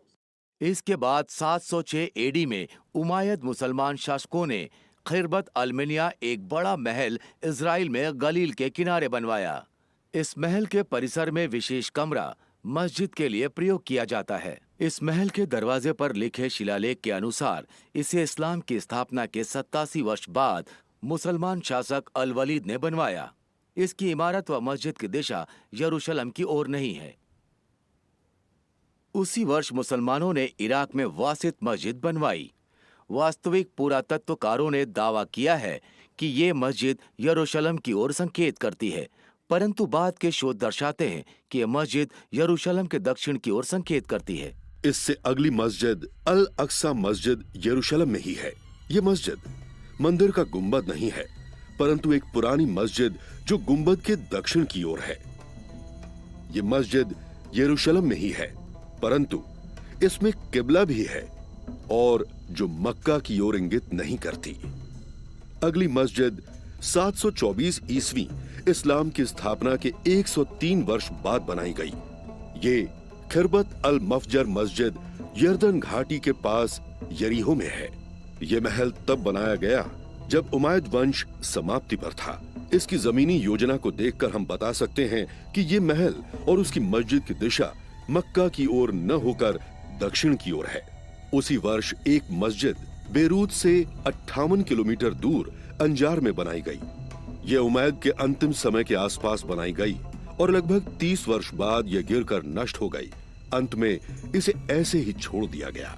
इसके बाद 706 एडी में उमायद मुसलमान शासकों ने खिरबत अलमिनिया एक बड़ा महल इजराइल में गलील के किनारे बनवाया। इस महल के परिसर में विशेष कमरा मस्जिद के लिए प्रयोग किया जाता है। इस महल के दरवाजे पर लिखे शिलालेख के अनुसार इसे इस्लाम की स्थापना के 87 वर्ष बाद मुसलमान शासक अल वलीद ने बनवाया। इसकी इमारत व मस्जिद की दिशा यरूशलेम की ओर नहीं है। उसी वर्ष मुसलमानों ने इराक में वासित मस्जिद बनवाई। वास्तविक पुरातत्वकारों ने दावा किया है कि ये मस्जिद यरूशलेम की ओर संकेत करती है, परंतु बाद के शोध दर्शाते हैं कि यह मस्जिद यरूशलेम के दक्षिण की ओर संकेत करती है। इससे अगली मस्जिद अल अक्सा मस्जिद यरूशलेम में ही है। ये मस्जिद मंदिर का गुंबद नहीं है, परंतु एक पुरानी मस्जिद जो गुंबद के दक्षिण की ओर है। ये मस्जिद यरूशलेम में ही है, परंतु इसमें किबला भी है और जो मक्का की ओर इंगित नहीं करती। अगली मस्जिद 724 ईस्वी इस्लाम की स्थापना के 103 वर्ष बाद बनाई गई। ये खिरबत अल मफजर मस्जिद यर्दन घाटी के पास यरीहो में है। ये महल तब बनाया गया जब उमायद वंश समाप्ति पर था। इसकी जमीनी योजना को देखकर हम बता सकते हैं कि ये महल और उसकी मस्जिद की दिशा मक्का की ओर न होकर दक्षिण की ओर है। उसी वर्ष एक मस्जिद बेरूत से 58 किलोमीटर दूर अंजार में बनाई गई। ये उमैद के अंतिम समय के आसपास बनाई गई और लगभग 30 वर्ष बाद यह गिरकर नष्ट हो गई। अंत में इसे ऐसे ही छोड़ दिया गया।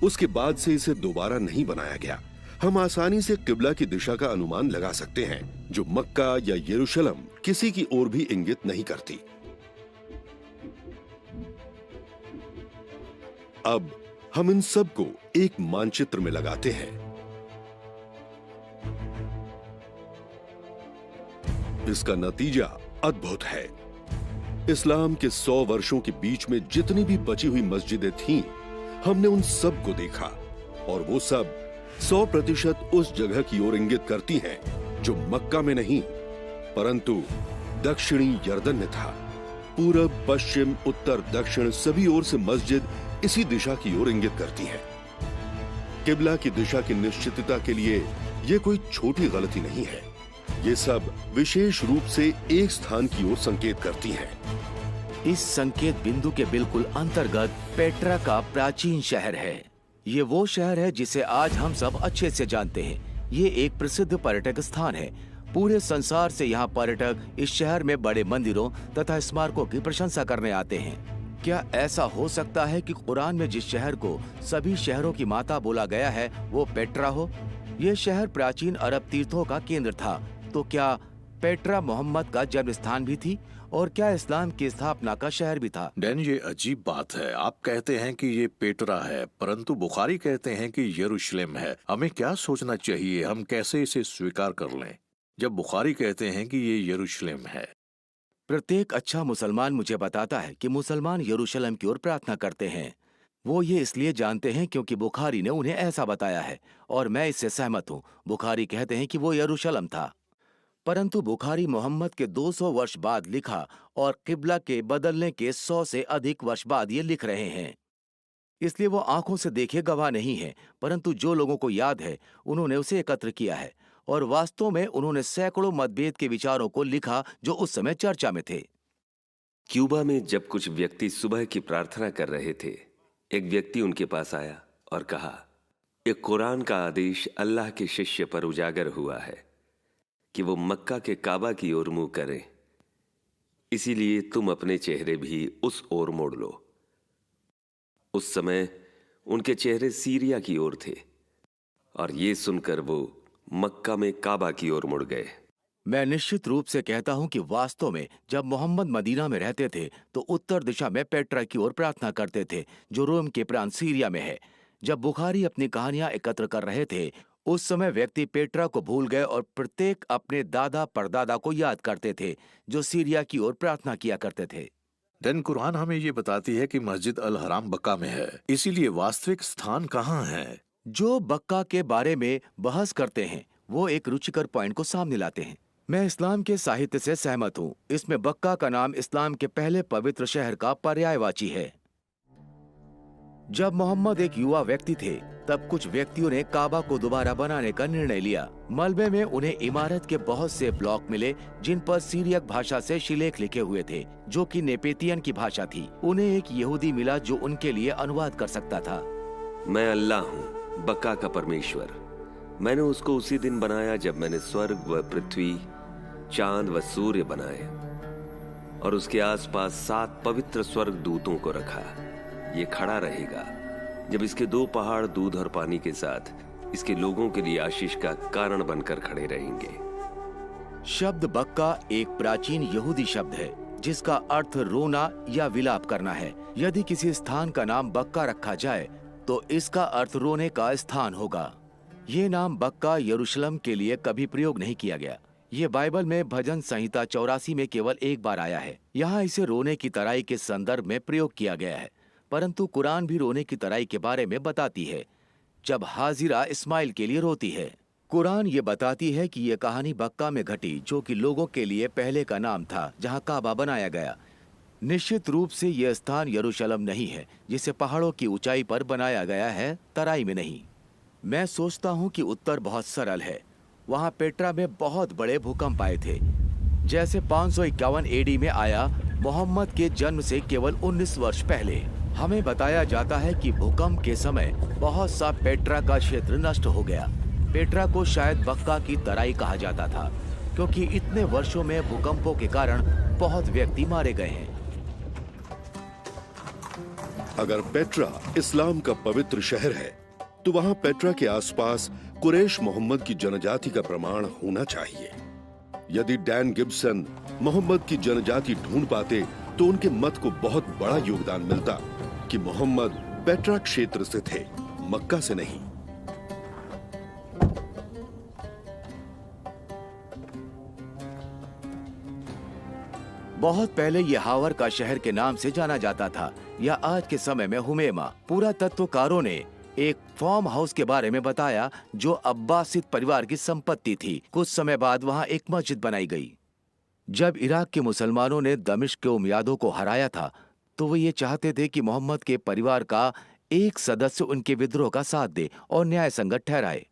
उसके बाद से इसे दोबारा नहीं बनाया गया। हम आसानी से किबला की दिशा का अनुमान लगा सकते हैं, जो मक्का या यरूशलेम किसी की ओर भी इंगित नहीं करती। अब हम इन सब को एक मानचित्र में लगाते हैं। इसका नतीजा अद्भुत है। इस्लाम के 100 वर्षों के बीच में जितनी भी बची हुई मस्जिदें थीं, हमने उन सब को देखा और वो सब 100% उस जगह की ओर इंगित करती हैं जो मक्का में नहीं परंतु दक्षिणी यर्दन में था। पूरब, पश्चिम, उत्तर, दक्षिण सभी ओर से मस्जिद इसी दिशा की ओर इंगित करती है। किबला की दिशा की निश्चितता के लिए यह कोई छोटी गलती नहीं है। ये सब विशेष रूप से एक स्थान की ओर संकेत करती हैं। इस संकेत बिंदु के बिल्कुल अंतर्गत पेट्रा का प्राचीन शहर है। ये वो शहर है जिसे आज हम सब अच्छे से जानते हैं। ये एक प्रसिद्ध पर्यटक स्थान है। पूरे संसार से यहाँ पर्यटक इस शहर में बड़े मंदिरों तथा स्मारकों की प्रशंसा करने आते हैं। क्या ऐसा हो सकता है कि कुरान में जिस शहर को सभी शहरों की माता बोला गया है वो पेट्रा हो? ये शहर प्राचीन अरब तीर्थों का केंद्र था। तो क्या पेट्रा मोहम्मद का जन्म स्थान भी थी और क्या इस्लाम की स्थापना का शहर भी था? डैन, ये अजीब बात है। आप कहते हैं कि ये पेट्रा है, परंतु बुखारी कहते हैं कि यरूशलेम है। हमें क्या सोचना चाहिए? हम कैसे इसे स्वीकार कर लें जब बुखारी कहते हैं कि ये यरूशलेम है? प्रत्येक अच्छा मुसलमान मुझे बताता है कि मुसलमान यरूशलेम की ओर प्रार्थना करते हैं। वो ये इसलिए जानते हैं क्योंकि बुखारी ने उन्हें ऐसा बताया है और मैं इससे सहमत हूँ। बुखारी कहते हैं कि वो यरूशलेम था, परंतु बुखारी मोहम्मद के 200 वर्ष बाद लिखा और किबला के बदलने के 100 से अधिक वर्ष बाद ये लिख रहे हैं। इसलिए वो आंखों से देखे गवाह नहीं है, परंतु जो लोगों को याद है उन्होंने उसे एकत्र किया है और वास्तव में उन्होंने सैकड़ों मतभेद के विचारों को लिखा जो उस समय चर्चा में थे। क्यूबा में जब कुछ व्यक्ति सुबह की प्रार्थना कर रहे थे, एक व्यक्ति उनके पास आया और कहा, एक कुरान का आदेश अल्लाह के शिष्य पर उजागर हुआ है कि वो मक्का के काबा की ओर मुंह करें, इसीलिए तुम अपने चेहरे भी उस ओर मोड़ लो। उस समय उनके चेहरे सीरिया की ओर थे और ये सुनकर वो मक्का में काबा की ओर मुड़ गए। मैं निश्चित रूप से कहता हूं कि वास्तव में जब मोहम्मद मदीना में रहते थे तो उत्तर दिशा में पेट्रा की ओर प्रार्थना करते थे, जो रोम के प्रांत सीरिया में है। जब बुखारी अपनी कहानियां एकत्र कर रहे थे, उस समय व्यक्ति पेट्रा को भूल गए और प्रत्येक अपने दादा परदादा को याद करते थे जो सीरिया की ओर प्रार्थना किया करते थे। डैन, कुरान हमें ये बताती है कि मस्जिद अल हराम बक्का में है, इसीलिए वास्तविक स्थान कहाँ है? जो बक्का के बारे में बहस करते हैं वो एक रुचिकर पॉइंट को सामने लाते हैं। मैं इस्लाम के साहित्य से सहमत हूँ। इसमें बक्का का नाम इस्लाम के पहले पवित्र शहर का पर्यायवाची है। जब मोहम्मद एक युवा व्यक्ति थे तब कुछ व्यक्तियों ने काबा को दोबारा बनाने का निर्णय लिया। मलबे में उन्हें इमारत के बहुत से ब्लॉक मिले जिन पर सीरियक भाषा से शिलेख लिखे हुए थे, जो कि नेपेतियन की भाषा थी। उन्हें एक यहूदी मिला जो उनके लिए अनुवाद कर सकता था। मैं अल्लाह हूँ, बक्का का परमेश्वर। मैंने उसको उसी दिन बनाया जब मैंने स्वर्ग व पृथ्वी, चांद व सूर्य बनाए और उसके आसपास 7 पवित्र स्वर्ग दूतों को रखा। ये खड़ा रहेगा जब इसके 2 पहाड़ दूध और पानी के साथ इसके लोगों के लिए आशीष का कारण बनकर खड़े रहेंगे। शब्द बक्का एक प्राचीन यहूदी शब्द है जिसका अर्थ रोना या विलाप करना है। यदि किसी स्थान का नाम बक्का रखा जाए तो इसका अर्थ रोने का स्थान होगा। ये नाम बक्का यरूशलेम के लिए कभी प्रयोग नहीं किया गया। ये बाइबल में भजन संहिता 84 में केवल एक बार आया है। यहाँ इसे रोने की तराई के संदर्भ में प्रयोग किया गया है, परंतु कुरान भी रोने की तराई के बारे में बताती है जब हाजिरा इस्माइल के लिए रोती है। कुरान ये बताती है कि ये कहानी बक्का में घटी, जो कि लोगों के लिए पहले का नाम था जहाँ काबा बनाया गया। निश्चित रूप से यह स्थान यरूशलेम नहीं है जिसे पहाड़ों की ऊंचाई पर बनाया गया है, तराई में नहीं। मैं सोचता हूँ कि उत्तर बहुत सरल है। वहाँ पेट्रा में बहुत बड़े भूकंप आए थे, जैसे 551 एडी में आया, मोहम्मद के जन्म से केवल 19 वर्ष पहले। हमें बताया जाता है कि भूकंप के समय बहुत सा पेट्रा का क्षेत्र नष्ट हो गया। पेट्रा को शायद बक्का की तराई कहा जाता था क्योंकि इतने वर्षों में भूकंपों के कारण बहुत व्यक्ति मारे गए हैं। अगर पेट्रा इस्लाम का पवित्र शहर है तो वहां पेट्रा के आसपास कुरैश मोहम्मद की जनजाति का प्रमाण होना चाहिए। यदि डैन गिब्सन मोहम्मद की जनजाति ढूंढ पाते तो उनके मत को बहुत बड़ा योगदान मिलता कि मोहम्मद पेट्रा क्षेत्र से थे, मक्का से नहीं। बहुत पहले यह हावर का शहर के नाम से जाना जाता था, या आज के समय में हुमेमा। पुरातत्वकारों ने एक फार्म हाउस के बारे में बताया जो अब्बासिद परिवार की संपत्ति थी। कुछ समय बाद वहां एक मस्जिद बनाई गई। जब इराक के मुसलमानों ने दमिश्क के उमैयादों को हराया था तो वो ये चाहते थे कि मोहम्मद के परिवार का एक सदस्य उनके विद्रोह का साथ दे और न्याय संगत ठहराए।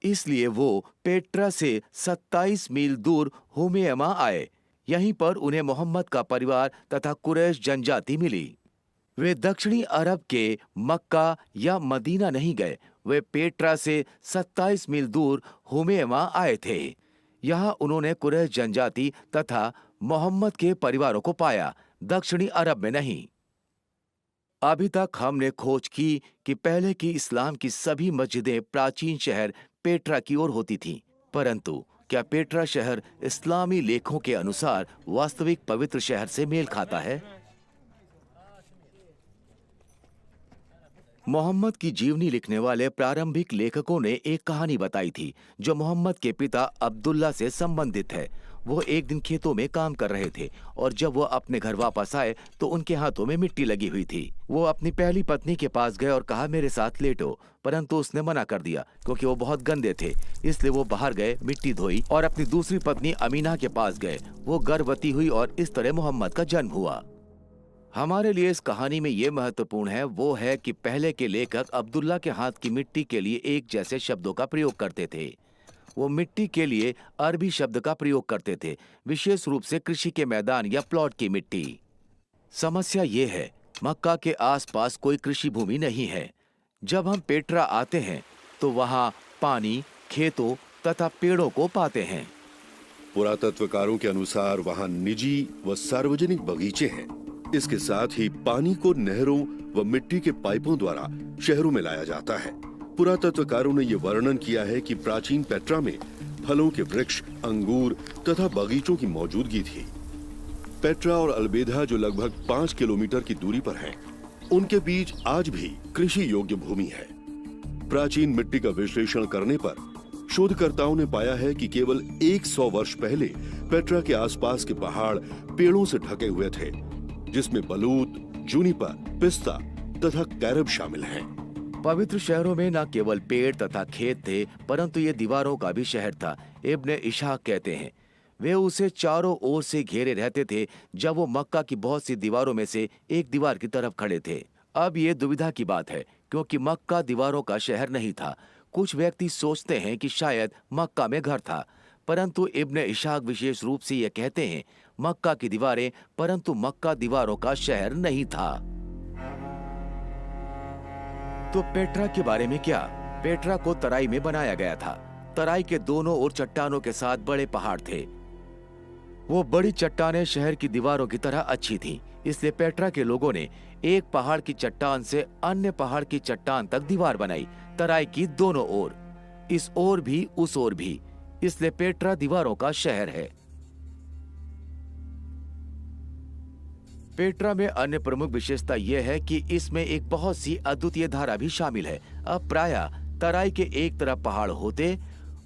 इसलिए वो पेट्रा से 27 मील दूर हुमेमा आए। यहीं पर उन्हें मोहम्मद का परिवार तथा कुरैश जनजाति मिली। वे दक्षिणी अरब के मक्का या मदीना नहीं गए, वे पेट्रा से 27 मील दूर हुमेमा आए थे। यहाँ उन्होंने कुरैश जनजाति तथा मोहम्मद के परिवारों को पाया, दक्षिणी अरब में नहीं। अभी तक हमने खोज की कि पहले की इस्लाम की सभी मस्जिदें प्राचीन शहर पेट्रा की ओर होती थीं, परंतु क्या पेट्रा शहर इस्लामी लेखों के अनुसार वास्तविक पवित्र शहर से मेल खाता है? मोहम्मद की जीवनी लिखने वाले प्रारंभिक लेखकों ने एक कहानी बताई थी जो मोहम्मद के पिता अब्दुल्ला से संबंधित है। वो एक दिन खेतों में काम कर रहे थे और जब वो अपने घर वापस आए तो उनके हाथों में मिट्टी लगी हुई थी। वो अपनी पहली पत्नी के पास गए और कहा, मेरे साथ लेटो, परंतु उसने मना कर दिया क्योंकि वो बहुत गंदे थे। इसलिए वो बाहर गए, मिट्टी धोई और अपनी दूसरी पत्नी अमीना के पास गए। वो गर्भवती हुई और इस तरह मोहम्मद का जन्म हुआ। हमारे लिए इस कहानी में ये महत्वपूर्ण है वो है कि पहले के लेखक अब्दुल्ला के हाथ की मिट्टी के लिए एक जैसे शब्दों का प्रयोग करते थे। वो मिट्टी के लिए अरबी शब्द का प्रयोग करते थे, विशेष रूप से कृषि के मैदान या प्लॉट की मिट्टी। समस्या ये है, मक्का के आसपास कोई कृषि भूमि नहीं है। जब हम पेट्रा आते हैं तो वहाँ पानी, खेतों तथा पेड़ों को पाते हैं। पुरातत्वकारों के अनुसार वहाँ निजी व सार्वजनिक बगीचे हैं। इसके साथ ही पानी को नहरों व मिट्टी के पाइपों द्वारा शहरों में लाया जाता है। पुरातत्वकारों ने यह वर्णन किया है कि प्राचीन पेट्रा में फलों के वृक्ष, अंगूर तथा बगीचों की मौजूदगी थी। पेट्रा और अल्बेधा जो लगभग 5 किलोमीटर की दूरी पर हैं, उनके बीच आज भी कृषि योग्य भूमि है। प्राचीन मिट्टी का विश्लेषण करने पर शोधकर्ताओं ने पाया है कि केवल 100 वर्ष पहले पेट्रा के आसपास के पहाड़ पेड़ों से ढके हुए थे, जिसमें बलूत, जूनिपर, पिस्ता तथा कैरब शामिल हैं। पवित्र शहरों में न केवल पेड़ तथा खेत थे, परंतु ये दीवारों का भी शहर था। इब्ने इशाक कहते हैं, वे उसे चारों ओर से घेरे रहते थे जब वो मक्का की बहुत सी दीवारों में से एक दीवार की तरफ खड़े थे। अब ये दुविधा की बात है क्योंकि मक्का दीवारों का शहर नहीं था। कुछ व्यक्ति सोचते हैं कि शायद मक्का में घर था, परंतु इब्ने इशाक विशेष रूप से ये कहते हैं मक्का की दीवारें, परंतु मक्का दीवारों का शहर नहीं था। तो पेट्रा के बारे में क्या? पेट्रा को तराई में बनाया गया था। तराई के दोनों ओर चट्टानों के साथ बड़े पहाड़ थे। वो बड़ी चट्टानें शहर की दीवारों की तरह अच्छी थीं, इसलिए पेट्रा के लोगों ने एक पहाड़ की चट्टान से अन्य पहाड़ की चट्टान तक दीवार बनाई, तराई की दोनों ओर, इस ओर भी उस ओर भी। इसलिए पेट्रा दीवारों का शहर है। पेट्रा में अन्य प्रमुख विशेषता यह है कि इसमें एक बहुत सी अद्वितीय धारा भी शामिल है। अब प्रायः तराई के एक तरफ पहाड़ होते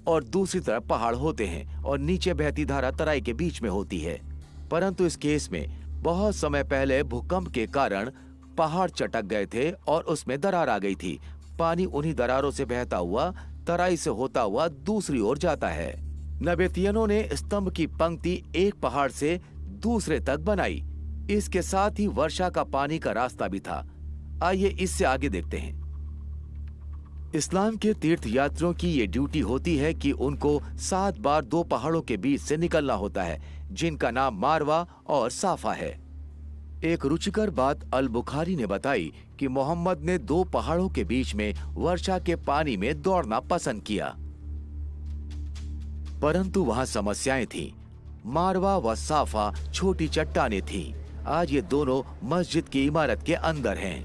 और दूसरी तरफ पहाड़ होते हैं और नीचे बहती धारा तराई के बीच में होती है। परंतु इस केस में बहुत समय पहले भूकंप के कारण पहाड़ चटक गए थे और उसमें दरार आ गई थी। पानी उन्हीं दरारों से बहता हुआ तराई से होता हुआ दूसरी ओर जाता है। नबेतियनों ने स्तंभ की पंक्ति एक पहाड़ से दूसरे तक बनाई। इसके साथ ही वर्षा का पानी का रास्ता भी था। आइए इससे आगे देखते हैं। इस्लाम के तीर्थ यात्रियों की ये ड्यूटी होती है कि उनको 7 बार 2 पहाड़ों के बीच से निकलना होता है, जिनका नाम मारवा और साफा है। एक रुचिकर बात अल बुखारी ने बताई कि मोहम्मद ने 2 पहाड़ों के बीच में वर्षा के पानी में दौड़ना पसंद किया। परंतु वहाँ समस्याएं थीं। मारवा व साफा छोटी चट्टानें थीं। आज ये दोनों मस्जिद की इमारत के अंदर हैं।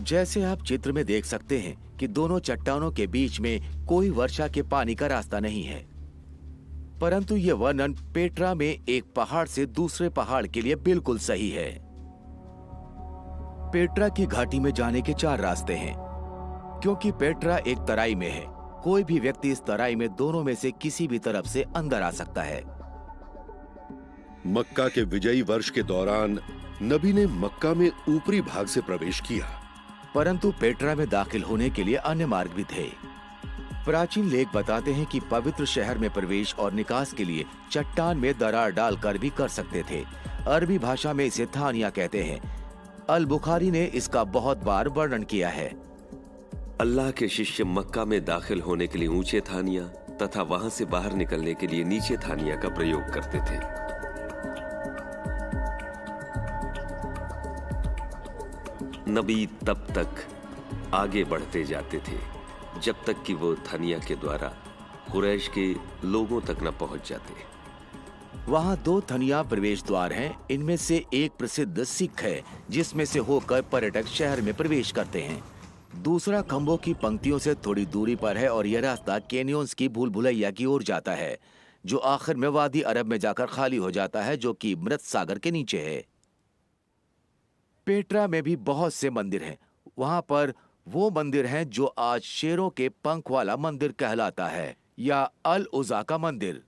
जैसे आप चित्र में देख सकते हैं कि दोनों चट्टानों के बीच में कोई वर्षा के पानी का रास्ता नहीं है, परंतु ये वर्णन पेट्रा में एक पहाड़ से दूसरे पहाड़ के लिए बिल्कुल सही है। पेट्रा की घाटी में जाने के 4 रास्ते हैं, क्योंकि पेट्रा एक तराई में है। कोई भी व्यक्ति इस तराई में दोनों में से किसी भी तरफ से अंदर आ सकता है। मक्का के विजयी वर्ष के दौरान नबी ने मक्का में ऊपरी भाग से प्रवेश किया, परंतु पेट्रा में दाखिल होने के लिए अन्य मार्ग भी थे। प्राचीन लेख बताते हैं कि पवित्र शहर में प्रवेश और निकास के लिए चट्टान में दरार डालकर भी कर सकते थे। अरबी भाषा में इसे थानिया कहते हैं। अल बुखारी ने इसका बहुत बार वर्णन किया है। अल्लाह के शिष्य मक्का में दाखिल होने के लिए ऊंचे थानिया तथा वहां से बाहर निकलने के लिए नीचे थानिया का प्रयोग करते थे। नबी तब तक आगे बढ़ते जाते थे जब तक कि वो थानिया के द्वारा कुरैश के लोगों तक न पहुंच जाते। वहाँ 2 थनिया प्रवेश द्वार हैं। इनमें से एक प्रसिद्ध सिख है, जिसमें से होकर पर्यटक शहर में प्रवेश करते हैं। दूसरा खंभों की पंक्तियों से थोड़ी दूरी पर है और यह रास्ता कैनियंस की भूल भुलैया की ओर जाता है, जो आखिर में वादी अरब में जाकर खाली हो जाता है, जो कि मृत सागर के नीचे है। पेट्रा में भी बहुत से मंदिर हैं। वहां पर वो मंदिर हैं जो आज शेरों के पंख वाला मंदिर कहलाता है, या अल उज़ा का मंदिर।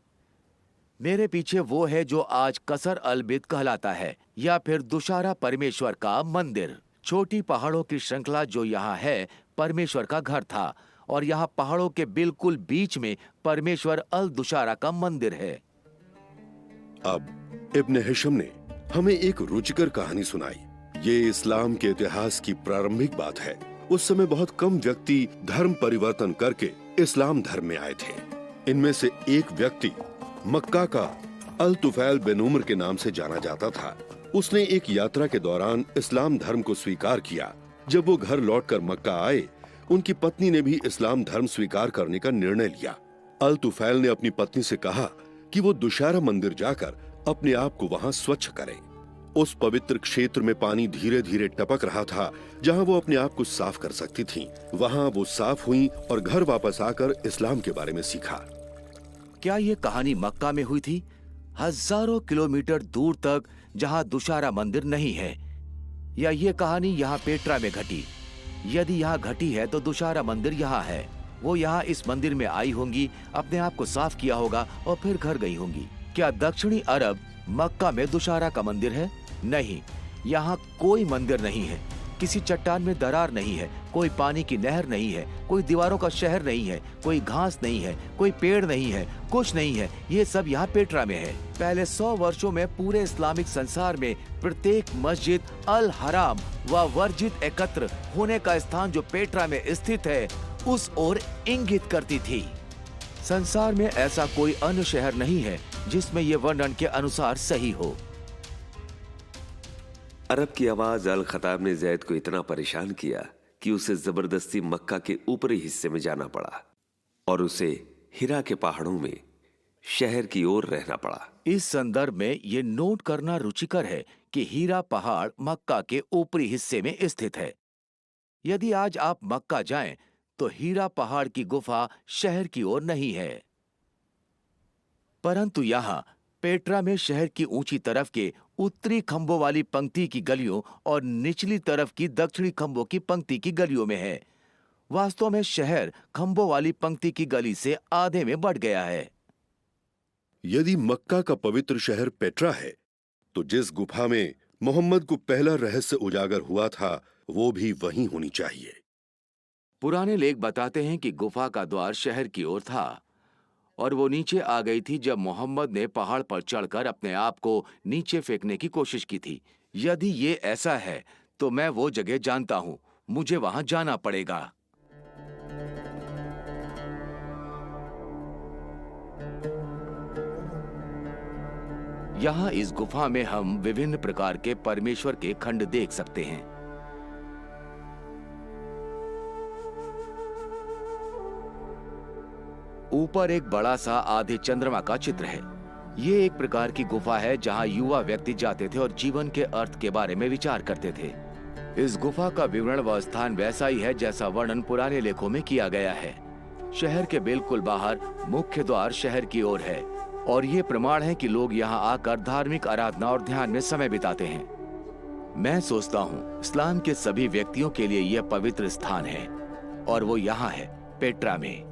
मेरे पीछे वो है जो आज कसर अल बिद कहलाता है, या फिर दुशारा परमेश्वर का मंदिर। छोटी पहाड़ों की श्रृंखला जो यहाँ है परमेश्वर का घर था, और यहाँ पहाड़ों के बिल्कुल बीच में परमेश्वर अल दुशारा का मंदिर है। अब इब्न हिशम ने हमें एक रुचिकर कहानी सुनाई। ये इस्लाम के इतिहास की प्रारंभिक बात है। उस समय बहुत कम व्यक्ति धर्म परिवर्तन करके इस्लाम धर्म में आए थे। इनमें से एक व्यक्ति मक्का का अल तुफैल बिन उम्र के नाम से जाना जाता था। उसने एक यात्रा के दौरान इस्लाम धर्म को स्वीकार किया। जब वो घर लौटकर मक्का आए, उनकी पत्नी ने भी इस्लाम धर्म स्वीकार करने का निर्णय लिया। अल तुफैल ने अपनी पत्नी से कहा कि वो दुशारा मंदिर जाकर अपने आप को वहां स्वच्छ करे। उस पवित्र क्षेत्र में पानी धीरे धीरे टपक रहा था, जहां वो अपने आप को साफ कर सकती थीं। वहां वो साफ हुई और घर वापस आकर इस्लाम के बारे में सीखा। क्या ये कहानी मक्का में हुई थी? हजारों किलोमीटर दूर तक, जहां दुशारा मंदिर नहीं है, या ये कहानी यहाँ पेट्रा में घटी? यदि यहाँ घटी है तो दुशारा मंदिर यहाँ है। वो यहाँ इस मंदिर में आई होंगी, अपने आप को साफ किया होगा और फिर घर गई होंगी। क्या दक्षिणी अरब मक्का में दुशारा का मंदिर है? नहीं, यहाँ कोई मंदिर नहीं है। किसी चट्टान में दरार नहीं है, कोई पानी की नहर नहीं है, कोई दीवारों का शहर नहीं है, कोई घास नहीं है, कोई पेड़ नहीं है, कुछ नहीं है। ये सब यहाँ पेट्रा में है। पहले 100 वर्षों में पूरे इस्लामिक संसार में प्रत्येक मस्जिद अल हराम व वर्जित एकत्र होने का स्थान जो पेट्रा में स्थित है, उस ओर इंगित करती थी। संसार में ऐसा कोई अन्य शहर नहीं है जिसमें ये वर्णन के अनुसार सही हो। अरब की आवाज अल खताब ने जैद को इतना परेशान किया कि उसे जबरदस्ती मक्का के ऊपरी हिस्से में जाना पड़ा और उसे हिरा के पहाड़ों में शहर की ओर रहना पड़ा। इस संदर्भ में ये नोट करना रुचिकर है कि हीरा पहाड़ मक्का के ऊपरी हिस्से में स्थित है। यदि आज आप मक्का जाएं तो हीरा पहाड़ की गुफा शहर की ओर नहीं है, परंतु यहाँ पेट्रा में शहर की ऊंची तरफ के उत्तरी खंभों वाली पंक्ति की गलियों और निचली तरफ की दक्षिणी खंभों की पंक्ति की गलियों में है। वास्तव में शहर खंभों वाली पंक्ति की गली से आधे में बढ़ गया है। यदि मक्का का पवित्र शहर पेट्रा है, तो जिस गुफा में मोहम्मद को पहला रहस्य उजागर हुआ था, वो भी वहीं होनी चाहिए। पुराने लेख बताते हैं कि गुफा का द्वार शहर की ओर था और वो नीचे आ गई थी जब मोहम्मद ने पहाड़ पर चढ़कर अपने आप को नीचे फेंकने की कोशिश की थी। यदि ये ऐसा है तो मैं वो जगह जानता हूं, मुझे वहां जाना पड़ेगा। यहाँ इस गुफा में हम विभिन्न प्रकार के परमेश्वर के खंड देख सकते हैं। ऊपर एक बड़ा सा आधे चंद्रमा का चित्र है। ये एक प्रकार की गुफा है जहाँ युवा व्यक्ति जाते थे और जीवन के अर्थ के बारे में विचार करते थे। इस गुफा का विवरण व स्थान वैसा ही है जैसा वर्णन पुराने लेखों में किया गया है। शहर के बिल्कुल बाहर मुख्य द्वार शहर की ओर है और ये प्रमाण है कि लोग यहाँ आकर धार्मिक आराधना और ध्यान में समय बिताते हैं। मैं सोचता हूँ इस्लाम के सभी व्यक्तियों के लिए यह पवित्र स्थान है और वो यहाँ है, पेट्रा में।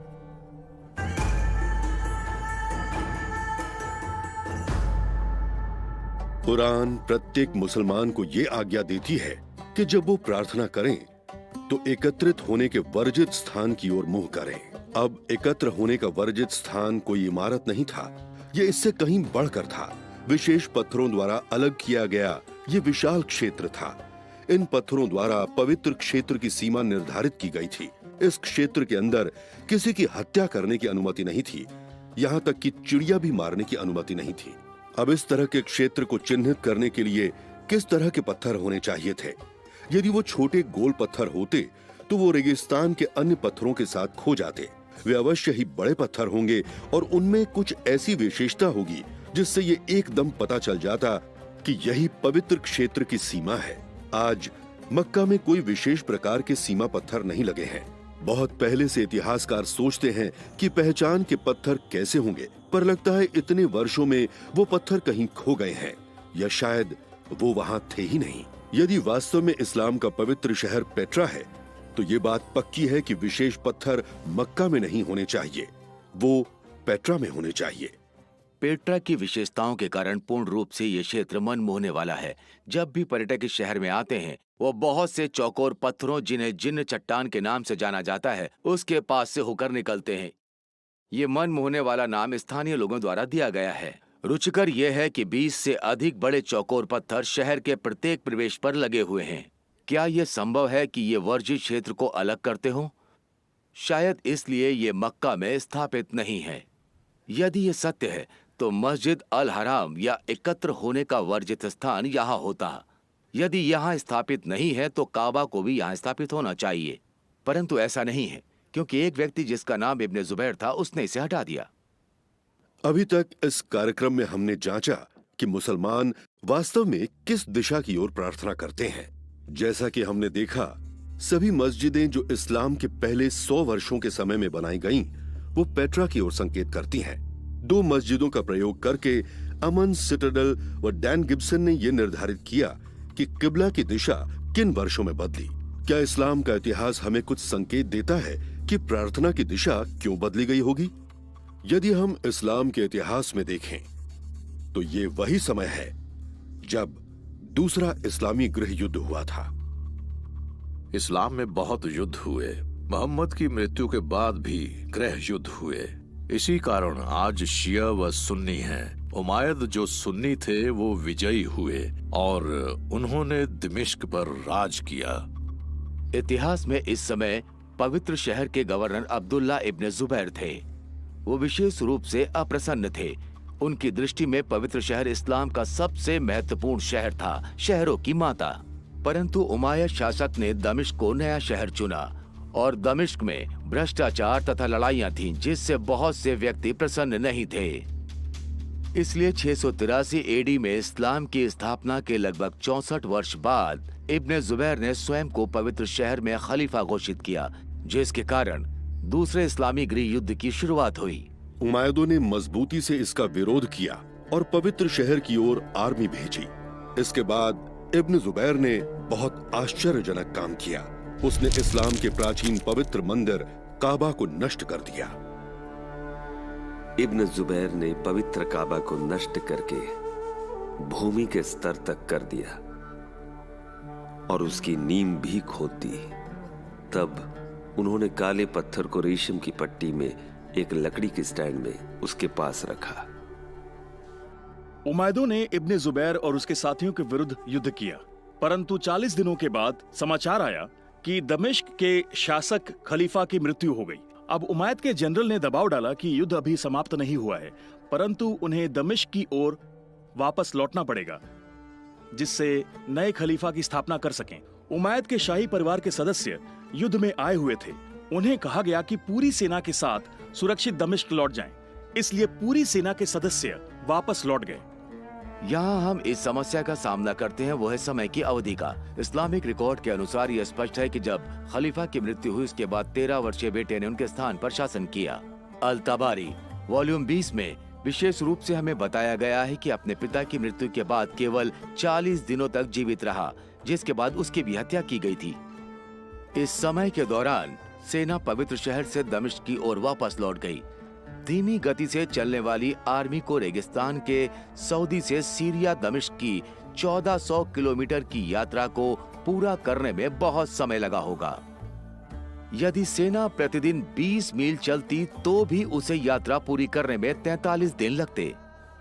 कुरान प्रत्येक मुसलमान को ये आज्ञा देती है कि जब वो प्रार्थना करें तो एकत्रित होने के वर्जित स्थान की ओर मुंह करें। अब एकत्र होने का वर्जित स्थान कोई इमारत नहीं था, ये इससे कहीं बढ़कर था। विशेष पत्थरों द्वारा अलग किया गया ये विशाल क्षेत्र था। इन पत्थरों द्वारा पवित्र क्षेत्र की सीमा निर्धारित की गई थी। इस क्षेत्र के अंदर किसी की हत्या करने की अनुमति नहीं थी, यहाँ तक कि चिड़िया भी मारने की अनुमति नहीं थी। अब इस तरह के क्षेत्र को चिन्हित करने के लिए किस तरह के पत्थर होने चाहिए थे? यदि वो छोटे गोल पत्थर होते तो वो रेगिस्तान के अन्य पत्थरों के साथ खो जाते। वे अवश्य ही बड़े पत्थर होंगे और उनमें कुछ ऐसी विशेषता होगी जिससे ये एकदम पता चल जाता कि यही पवित्र क्षेत्र की सीमा है। आज मक्का में कोई विशेष प्रकार के सीमा पत्थर नहीं लगे हैं। बहुत पहले से इतिहासकार सोचते हैं कि पहचान के पत्थर कैसे होंगे, पर लगता है इतने वर्षों में वो पत्थर कहीं खो गए हैं या शायद वो वहां थे ही नहीं। यदि वास्तव में इस्लाम का पवित्र शहर पेट्रा है तो ये बात पक्की है कि विशेष पत्थर मक्का में नहीं होने चाहिए, वो पेट्रा में होने चाहिए। पेट्रा की विशेषताओं के कारण पूर्ण रूप से ये क्षेत्र मन मोहने वाला है। जब भी पर्यटक इस शहर में आते हैं वो बहुत से चौकोर पत्थरों, जिन्हें जिन्न चट्टान के नाम से जाना जाता है, उसके पास से होकर निकलते हैं। ये मन मोहने वाला नाम स्थानीय लोगों द्वारा दिया गया है। रुचिकर यह है कि 20 से अधिक बड़े चौकोर पत्थर शहर के प्रत्येक प्रवेश पर लगे हुए हैं। क्या यह संभव है कि ये वर्जित क्षेत्र को अलग करते हों? शायद इसलिए ये मक्का में स्थापित नहीं है। यदि ये सत्य है तो मस्जिद अल हराम या एकत्र होने का वर्जित स्थान यहाँ होता। यदि यहाँ स्थापित नहीं है तो काबा को भी यहाँ स्थापित होना चाहिए, परंतु ऐसा नहीं है क्योंकि एक व्यक्ति जिसका नाम इब्ने जुबैर था उसने इसे हटा दिया। अभी तक इस कार्यक्रम में हमने जांचा कि मुसलमान वास्तव में किस दिशा की ओर प्रार्थना करते हैं। जैसा कि हमने देखा, सभी मस्जिदें जो इस्लाम के पहले 100 वर्षों के समय में बनाई गईं, वो पेट्रा की ओर संकेत करती हैं। 2 मस्जिदों का प्रयोग करके अमन सिटाडेल व डैन गिब्सन ने यह निर्धारित किया कि किबला की दिशा किन वर्षों में बदली। क्या इस्लाम का इतिहास हमें कुछ संकेत देता है कि प्रार्थना की दिशा क्यों बदली गई होगी? यदि हम इस्लाम के इतिहास में देखें तो ये वही समय है जब दूसरा इस्लामी गृह युद्ध हुआ था। इस्लाम में बहुत युद्ध हुए। मोहम्मद की मृत्यु के बाद भी गृह युद्ध हुए। इसी कारण आज शिया व सुन्नी हैं। उमायद जो सुन्नी थे वो विजयी हुए और उन्होंने दिमिश्क पर राज किया। इतिहास में इस समय पवित्र शहर के गवर्नर अब्दुल्ला इब्ने जुबैर थे। वो विशेष रूप से अप्रसन्न थे। उनकी दृष्टि में पवित्र शहर इस्लाम का सबसे महत्वपूर्ण शहर था, शहरों की माता। परंतु उमायद शासक ने दमिश्क को नया शहर चुना और दमिश्क में भ्रष्टाचार तथा लड़ाइयां थीं, जिससे बहुत से व्यक्ति प्रसन्न नहीं थे। इसलिए 683 एडी में इस्लाम की स्थापना के लगभग 64 वर्ष बाद इब्ने जुबैर ने स्वयं को पवित्र शहर में खलीफा घोषित किया, जिसके कारण दूसरे इस्लामी गृह युद्ध की शुरुआत हुई। उमायदों ने मजबूती से इसका विरोध किया और पवित्र शहर की ओर आर्मी भेजी। इसके बाद इब्न जुबैर ने बहुत आश्चर्यजनक काम किया। उसने इस्लाम के प्राचीन पवित्र मंदिर काबा को नष्ट कर दिया। इब्न जुबैर ने पवित्र काबा को नष्ट करके भूमि के स्तर तक कर दिया और उसकी नींव भी खोद दी। तब उन्होंने काले पत्थर को रेशम की पट्टी में एक लकड़ी के स्टैंड में उसके पास रखा। उमायदों ने इब्ने जुबैर और उसके साथियों के विरुद्ध युद्ध किया, परंतु 40 दिनों के बाद समाचार आया कि दमिश्क के शासक खलीफा की मृत्यु हो गई। अब उमायद के जनरल ने दबाव डाला कि युद्ध अभी समाप्त नहीं हुआ है, परंतु उन्हें दमिश्क की ओर वापस लौटना पड़ेगा, जिससे नए खलीफा की स्थापना कर सकें। उमायद के शाही परिवार के सदस्य युद्ध में आए हुए थे उन्हें कहा गया कि पूरी सेना के साथ सुरक्षित दमिश्क लौट जाएं। इसलिए पूरी सेना के सदस्य वापस लौट गए। यहाँ हम इस समस्या का सामना करते हैं वो है समय की अवधि का। इस्लामिक रिकॉर्ड के अनुसार यह स्पष्ट है कि जब खलीफा की मृत्यु हुई उसके बाद 13 वर्षीय बेटे ने उनके स्थान पर शासन किया। अल तबारी वॉल्यूम 20 में विशेष रूप से हमें बताया गया है कि अपने पिता की मृत्यु के बाद केवल 40 दिनों तक जीवित रहा, जिसके बाद उसकी भी हत्या की गई थी। इस समय के दौरान सेना पवित्र शहर से दमिश्क की ओर वापस लौट गई। धीमी गति से चलने वाली आर्मी को रेगिस्तान के सऊदी से सीरिया दमिश्क की 1400 किलोमीटर की यात्रा को पूरा करने में बहुत समय लगा होगा। यदि सेना प्रतिदिन 20 मील चलती तो भी उसे यात्रा पूरी करने में 43 दिन लगते।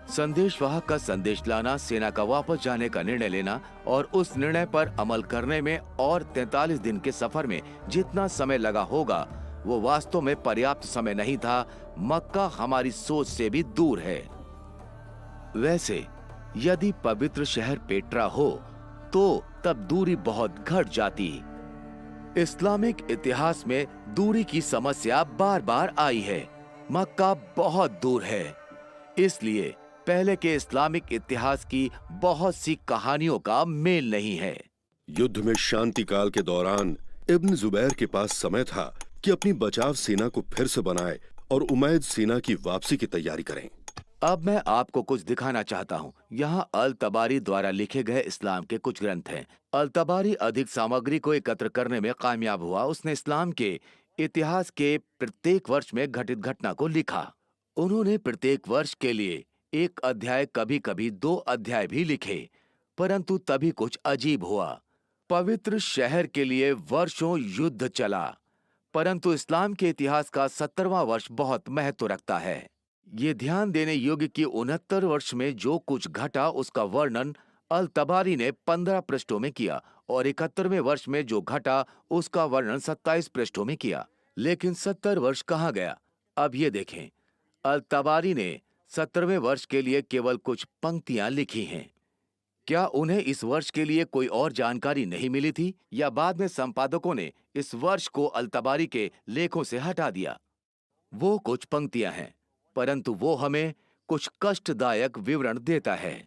संदेशवाहक का संदेश लाना, सेना का वापस जाने का निर्णय लेना और उस निर्णय पर अमल करने में और 43 दिन के सफर में जितना समय लगा होगा वो वास्तव में पर्याप्त समय नहीं था। मक्का हमारी सोच से भी दूर है। वैसे यदि पवित्र शहर पेट्रा हो तो तब दूरी बहुत घट जाती। इस्लामिक इतिहास में दूरी की समस्या बार बार आई है। मक्का बहुत दूर है, इसलिए पहले के इस्लामिक इतिहास की बहुत सी कहानियों का मेल नहीं है। युद्ध में शांति काल के दौरान इब्न जुबैर के पास समय था कि अपनी बचाव सेना को फिर से बनाए और उमैद सेना की वापसी की तैयारी करें। अब मैं आपको कुछ दिखाना चाहता हूँ। यहाँ अल तबारी द्वारा लिखे गए इस्लाम के कुछ ग्रंथ हैं। अल तबारी अधिक सामग्री को एकत्र करने में कामयाब हुआ। उसने इस्लाम के इतिहास के प्रत्येक वर्ष में घटित घटना को लिखा। उन्होंने प्रत्येक वर्ष के लिए एक अध्याय, कभी कभी 2 अध्याय भी लिखे, परंतु तभी कुछ अजीब हुआ। पवित्र शहर के लिए वर्षों युद्ध चला, परंतु इस्लाम के इतिहास का 70वां वर्ष बहुत महत्व रखता है। ये ध्यान देने योग्य कि 69 वर्ष में जो कुछ घटा उसका वर्णन अल तबारी ने 15 पृष्ठों में किया और 71वें वर्ष में जो घटा उसका वर्णन 27 पृष्ठों में किया। लेकिन 70 वर्ष कहाँ गया? अब ये देखें, अल तबारी ने 70वें वर्ष के लिए केवल कुछ पंक्तियां लिखी हैं। क्या उन्हें इस वर्ष के लिए कोई और जानकारी नहीं मिली थी, या बाद में संपादकों ने इस वर्ष को अल तबारी के लेखों से हटा दिया? वो कुछ पंक्तियां हैं, परंतु वो हमें कुछ कष्टदायक विवरण देता है।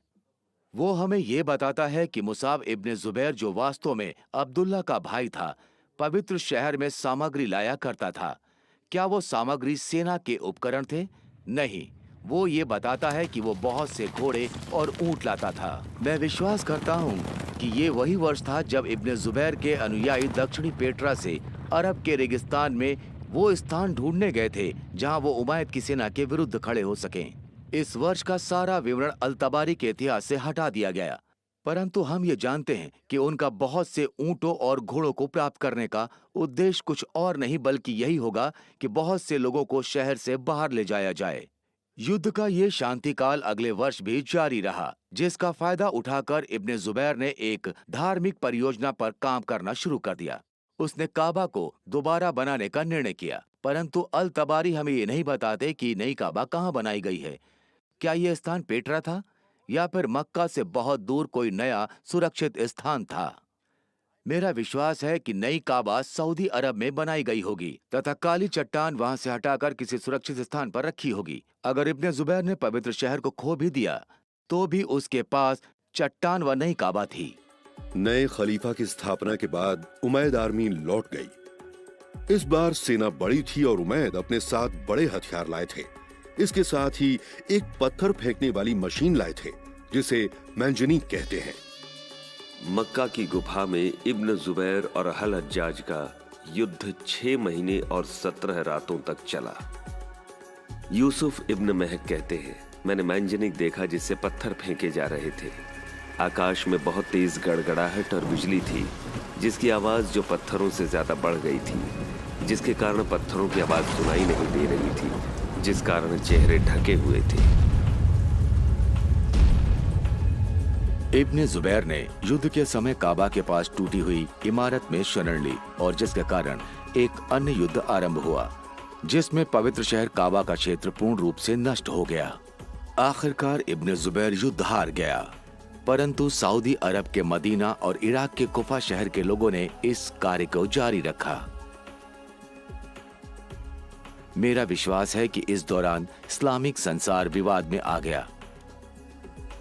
वो हमें ये बताता है कि मुसाब इब्ने जुबैर, जो वास्तव में अब्दुल्ला का भाई था, पवित्र शहर में सामग्री लाया करता था। क्या वो सामग्री सेना के उपकरण थे? नहीं, वो ये बताता है कि वो बहुत से घोड़े और ऊंट लाता था। मैं विश्वास करता हूँ कि ये वही वर्ष था जब इब्ने जुबैर के अनुयायी दक्षिणी पेट्रा से अरब के रेगिस्तान में वो स्थान ढूंढने गए थे जहाँ वो उमैद की सेना के विरुद्ध खड़े हो सकें। इस वर्ष का सारा विवरण अल तबारी के इतिहास से हटा दिया गया, परंतु हम ये जानते हैं कि उनका बहुत से ऊंटों और घोड़ों को प्राप्त करने का उद्देश्य कुछ और नहीं बल्कि यही होगा कि बहुत से लोगों को शहर से बाहर ले जाया जाए। युद्ध का ये शांतिकाल अगले वर्ष भी जारी रहा, जिसका फायदा उठाकर इब्ने जुबैर ने एक धार्मिक परियोजना पर काम करना शुरू कर दिया। उसने काबा को दोबारा बनाने का निर्णय किया, परंतु अल तबारी हमें ये नहीं बताते कि नई काबा कहाँ बनाई गई है। क्या यह स्थान पेट्रा था या फिर मक्का से बहुत दूर कोई नया सुरक्षित स्थान था? मेरा विश्वास है कि नई काबा सऊदी अरब में बनाई गई होगी तथा काली चट्टान वहां से हटाकर किसी सुरक्षित स्थान पर रखी होगी। अगर इब्ने जुबैर ने पवित्र शहर को खो भी दिया तो भी उसके पास चट्टान व नई काबा थी। नए खलीफा की स्थापना के बाद उमैद आर्मी लौट गई। इस बार सेना बड़ी थी और उमैद अपने साथ बड़े हथियार लाए थे। इसके साथ ही एक पत्थर फेंकने वाली मशीन लाए थे जिसे मैंजनीक कहते हैं। मक्का की गुफा में इब्न जुबैर और अल हज्जाज का युद्ध 6 महीने और 17 रातों तक चला। यूसुफ इब्न महक कहते हैं, मैंने मैंजनीक देखा जिससे पत्थर फेंके जा रहे थे। आकाश में बहुत तेज गड़गड़ाहट और बिजली थी, जिसकी आवाज जो पत्थरों से ज्यादा बढ़ गई थी, जिसके कारण पत्थरों की आवाज सुनाई नहीं दे रही थी, जिस कारण चेहरे ढके हुए थे। इब्ने जुबैर ने युद्ध के समय काबा के पास टूटी हुई इमारत में शरण ली और जिसके कारण एक अन्य युद्ध आरंभ हुआ, जिसमें पवित्र शहर काबा का क्षेत्र पूर्ण रूप से नष्ट हो गया। आखिरकार इब्ने जुबैर युद्ध हार गया, परंतु सऊदी अरब के मदीना और इराक के कुफा शहर के लोगों ने इस कार्य को जारी रखा। मेरा विश्वास है कि इस दौरान इस्लामिक संसार विवाद में आ गया।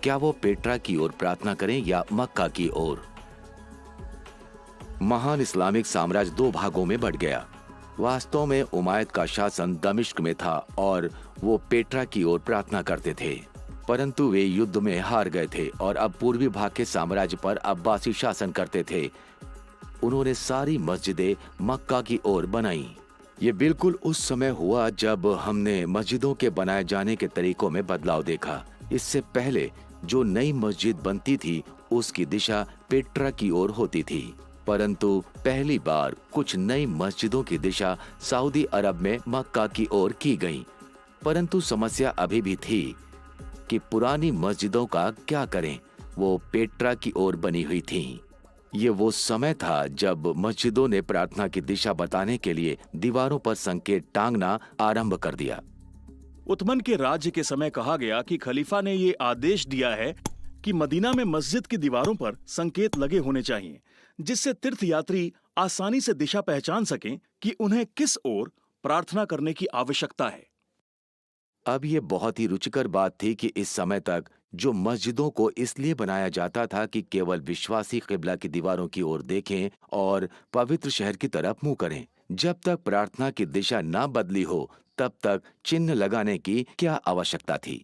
क्या वो पेट्रा की ओर प्रार्थना करें या मक्का की ओर? महान इस्लामिक साम्राज्य दो भागों में बढ़ गया। वास्तव में उमायद का शासन दमिश्क में था और वो पेट्रा की ओर प्रार्थना करते थे, परंतु वे युद्ध में हार गए थे और अब पूर्वी भाग के साम्राज्य पर अब्बासी शासन करते थे। उन्होंने सारी मस्जिदें मक्का की ओर बनाई। ये बिल्कुल उस समय हुआ जब हमने मस्जिदों के बनाए जाने के तरीकों में बदलाव देखा। इससे पहले जो नई मस्जिद बनती थी उसकी दिशा पेट्रा की ओर होती थी, परंतु पहली बार कुछ नई मस्जिदों की दिशा सऊदी अरब में मक्का की ओर की गई। परंतु समस्या अभी भी थी कि पुरानी मस्जिदों का क्या करें, वो पेट्रा की ओर बनी हुई थीं। ये वो समय था जब मस्जिदों ने प्रार्थना की दिशा बताने के लिए दीवारों पर संकेत टांगना आरंभ कर दिया। उथमन के राज्य के समय कहा गया कि खलीफा ने ये आदेश दिया है कि मदीना में मस्जिद की दीवारों पर संकेत लगे होने चाहिए, जिससे तीर्थयात्री आसानी से दिशा पहचान सकें कि उन्हें किस ओर प्रार्थना करने की आवश्यकता है। अब ये बहुत ही रुचिकर बात थी कि इस समय तक जो मस्जिदों को इसलिए बनाया जाता था कि केवल विश्वासी किबला की दीवारों की ओर देखें और पवित्र शहर की तरफ मुंह करें। जब तक प्रार्थना की दिशा न बदली हो तब तक चिन्ह लगाने की क्या आवश्यकता थी।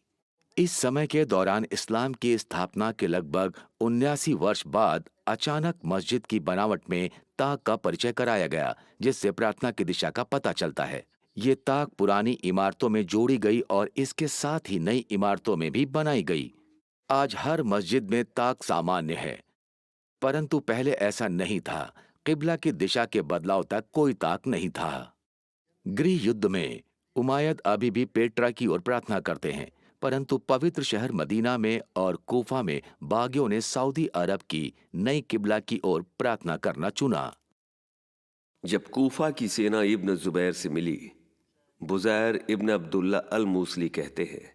इस समय के दौरान इस्लाम की स्थापना के लगभग 79 वर्ष बाद अचानक मस्जिद की बनावट में ताक का परिचय कराया गया, जिससे प्रार्थना की दिशा का पता चलता है। ये ताक पुरानी इमारतों में जोड़ी गई और इसके साथ ही नई इमारतों में भी बनाई गई। आज हर मस्जिद में ताक सामान्य है, परंतु पहले ऐसा नहीं था। किबला की दिशा के बदलाव तक कोई ताक नहीं था। गृह युद्ध में उमायद अभी भी पेट्रा की ओर प्रार्थना करते हैं, परंतु पवित्र शहर मदीना में और कूफा में बागियों ने सऊदी अरब की नई किबला की ओर प्रार्थना करना चुना। जब कूफा की सेना इब्न जुबैर से मिली, बुजैर इब्न अब्दुल्ला अल मूसली कहते हैं,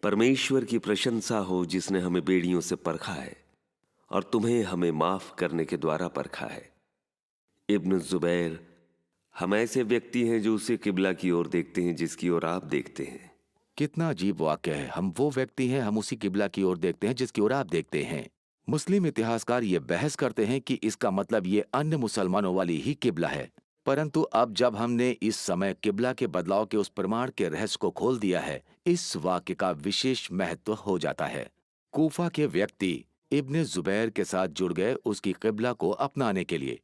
परमेश्वर की प्रशंसा हो जिसने हमें बेड़ियों से परखा है और तुम्हें हमें माफ करने के द्वारा परखा है। इब्न जुबैर, हम ऐसे व्यक्ति हैं जो उसे किबला की ओर देखते हैं जिसकी ओर आप देखते हैं। कितना अजीब वाक्य है। हम वो व्यक्ति हैं, हम उसी किबला की ओर देखते हैं जिसकी ओर आप देखते हैं। मुस्लिम इतिहासकार ये बहस करते हैं कि इसका मतलब ये अन्य मुसलमानों वाली ही किबला है, परंतु अब जब हमने इस समय किबला के बदलाव के उस प्रमाण के रहस्य को खोल दिया है, इस वाक्य का विशेष महत्व हो जाता है। कूफा के व्यक्ति इब्ने जुबैर के साथ जुड़ गए उसकी किबला को अपनाने के लिए।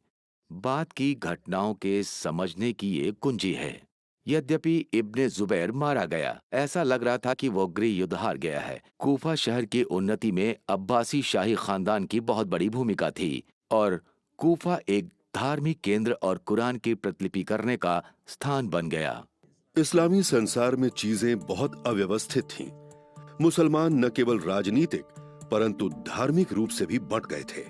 बात की घटनाओं के समझने की ये कुंजी है। यद्यपि इब्ने जुबैर मारा गया, ऐसा लग रहा था कि वो गृह युद्ध हार गया है। कूफा शहर की उन्नति में अब्बासी शाही खानदान की बहुत बड़ी भूमिका थी और कूफा एक धार्मिक केंद्र और कुरान की प्रतिलिपि करने का स्थान बन गया। इस्लामी संसार में चीजें बहुत अव्यवस्थित थीं। मुसलमान न केवल राजनीतिक परंतु धार्मिक रूप से भी बंट गए थे।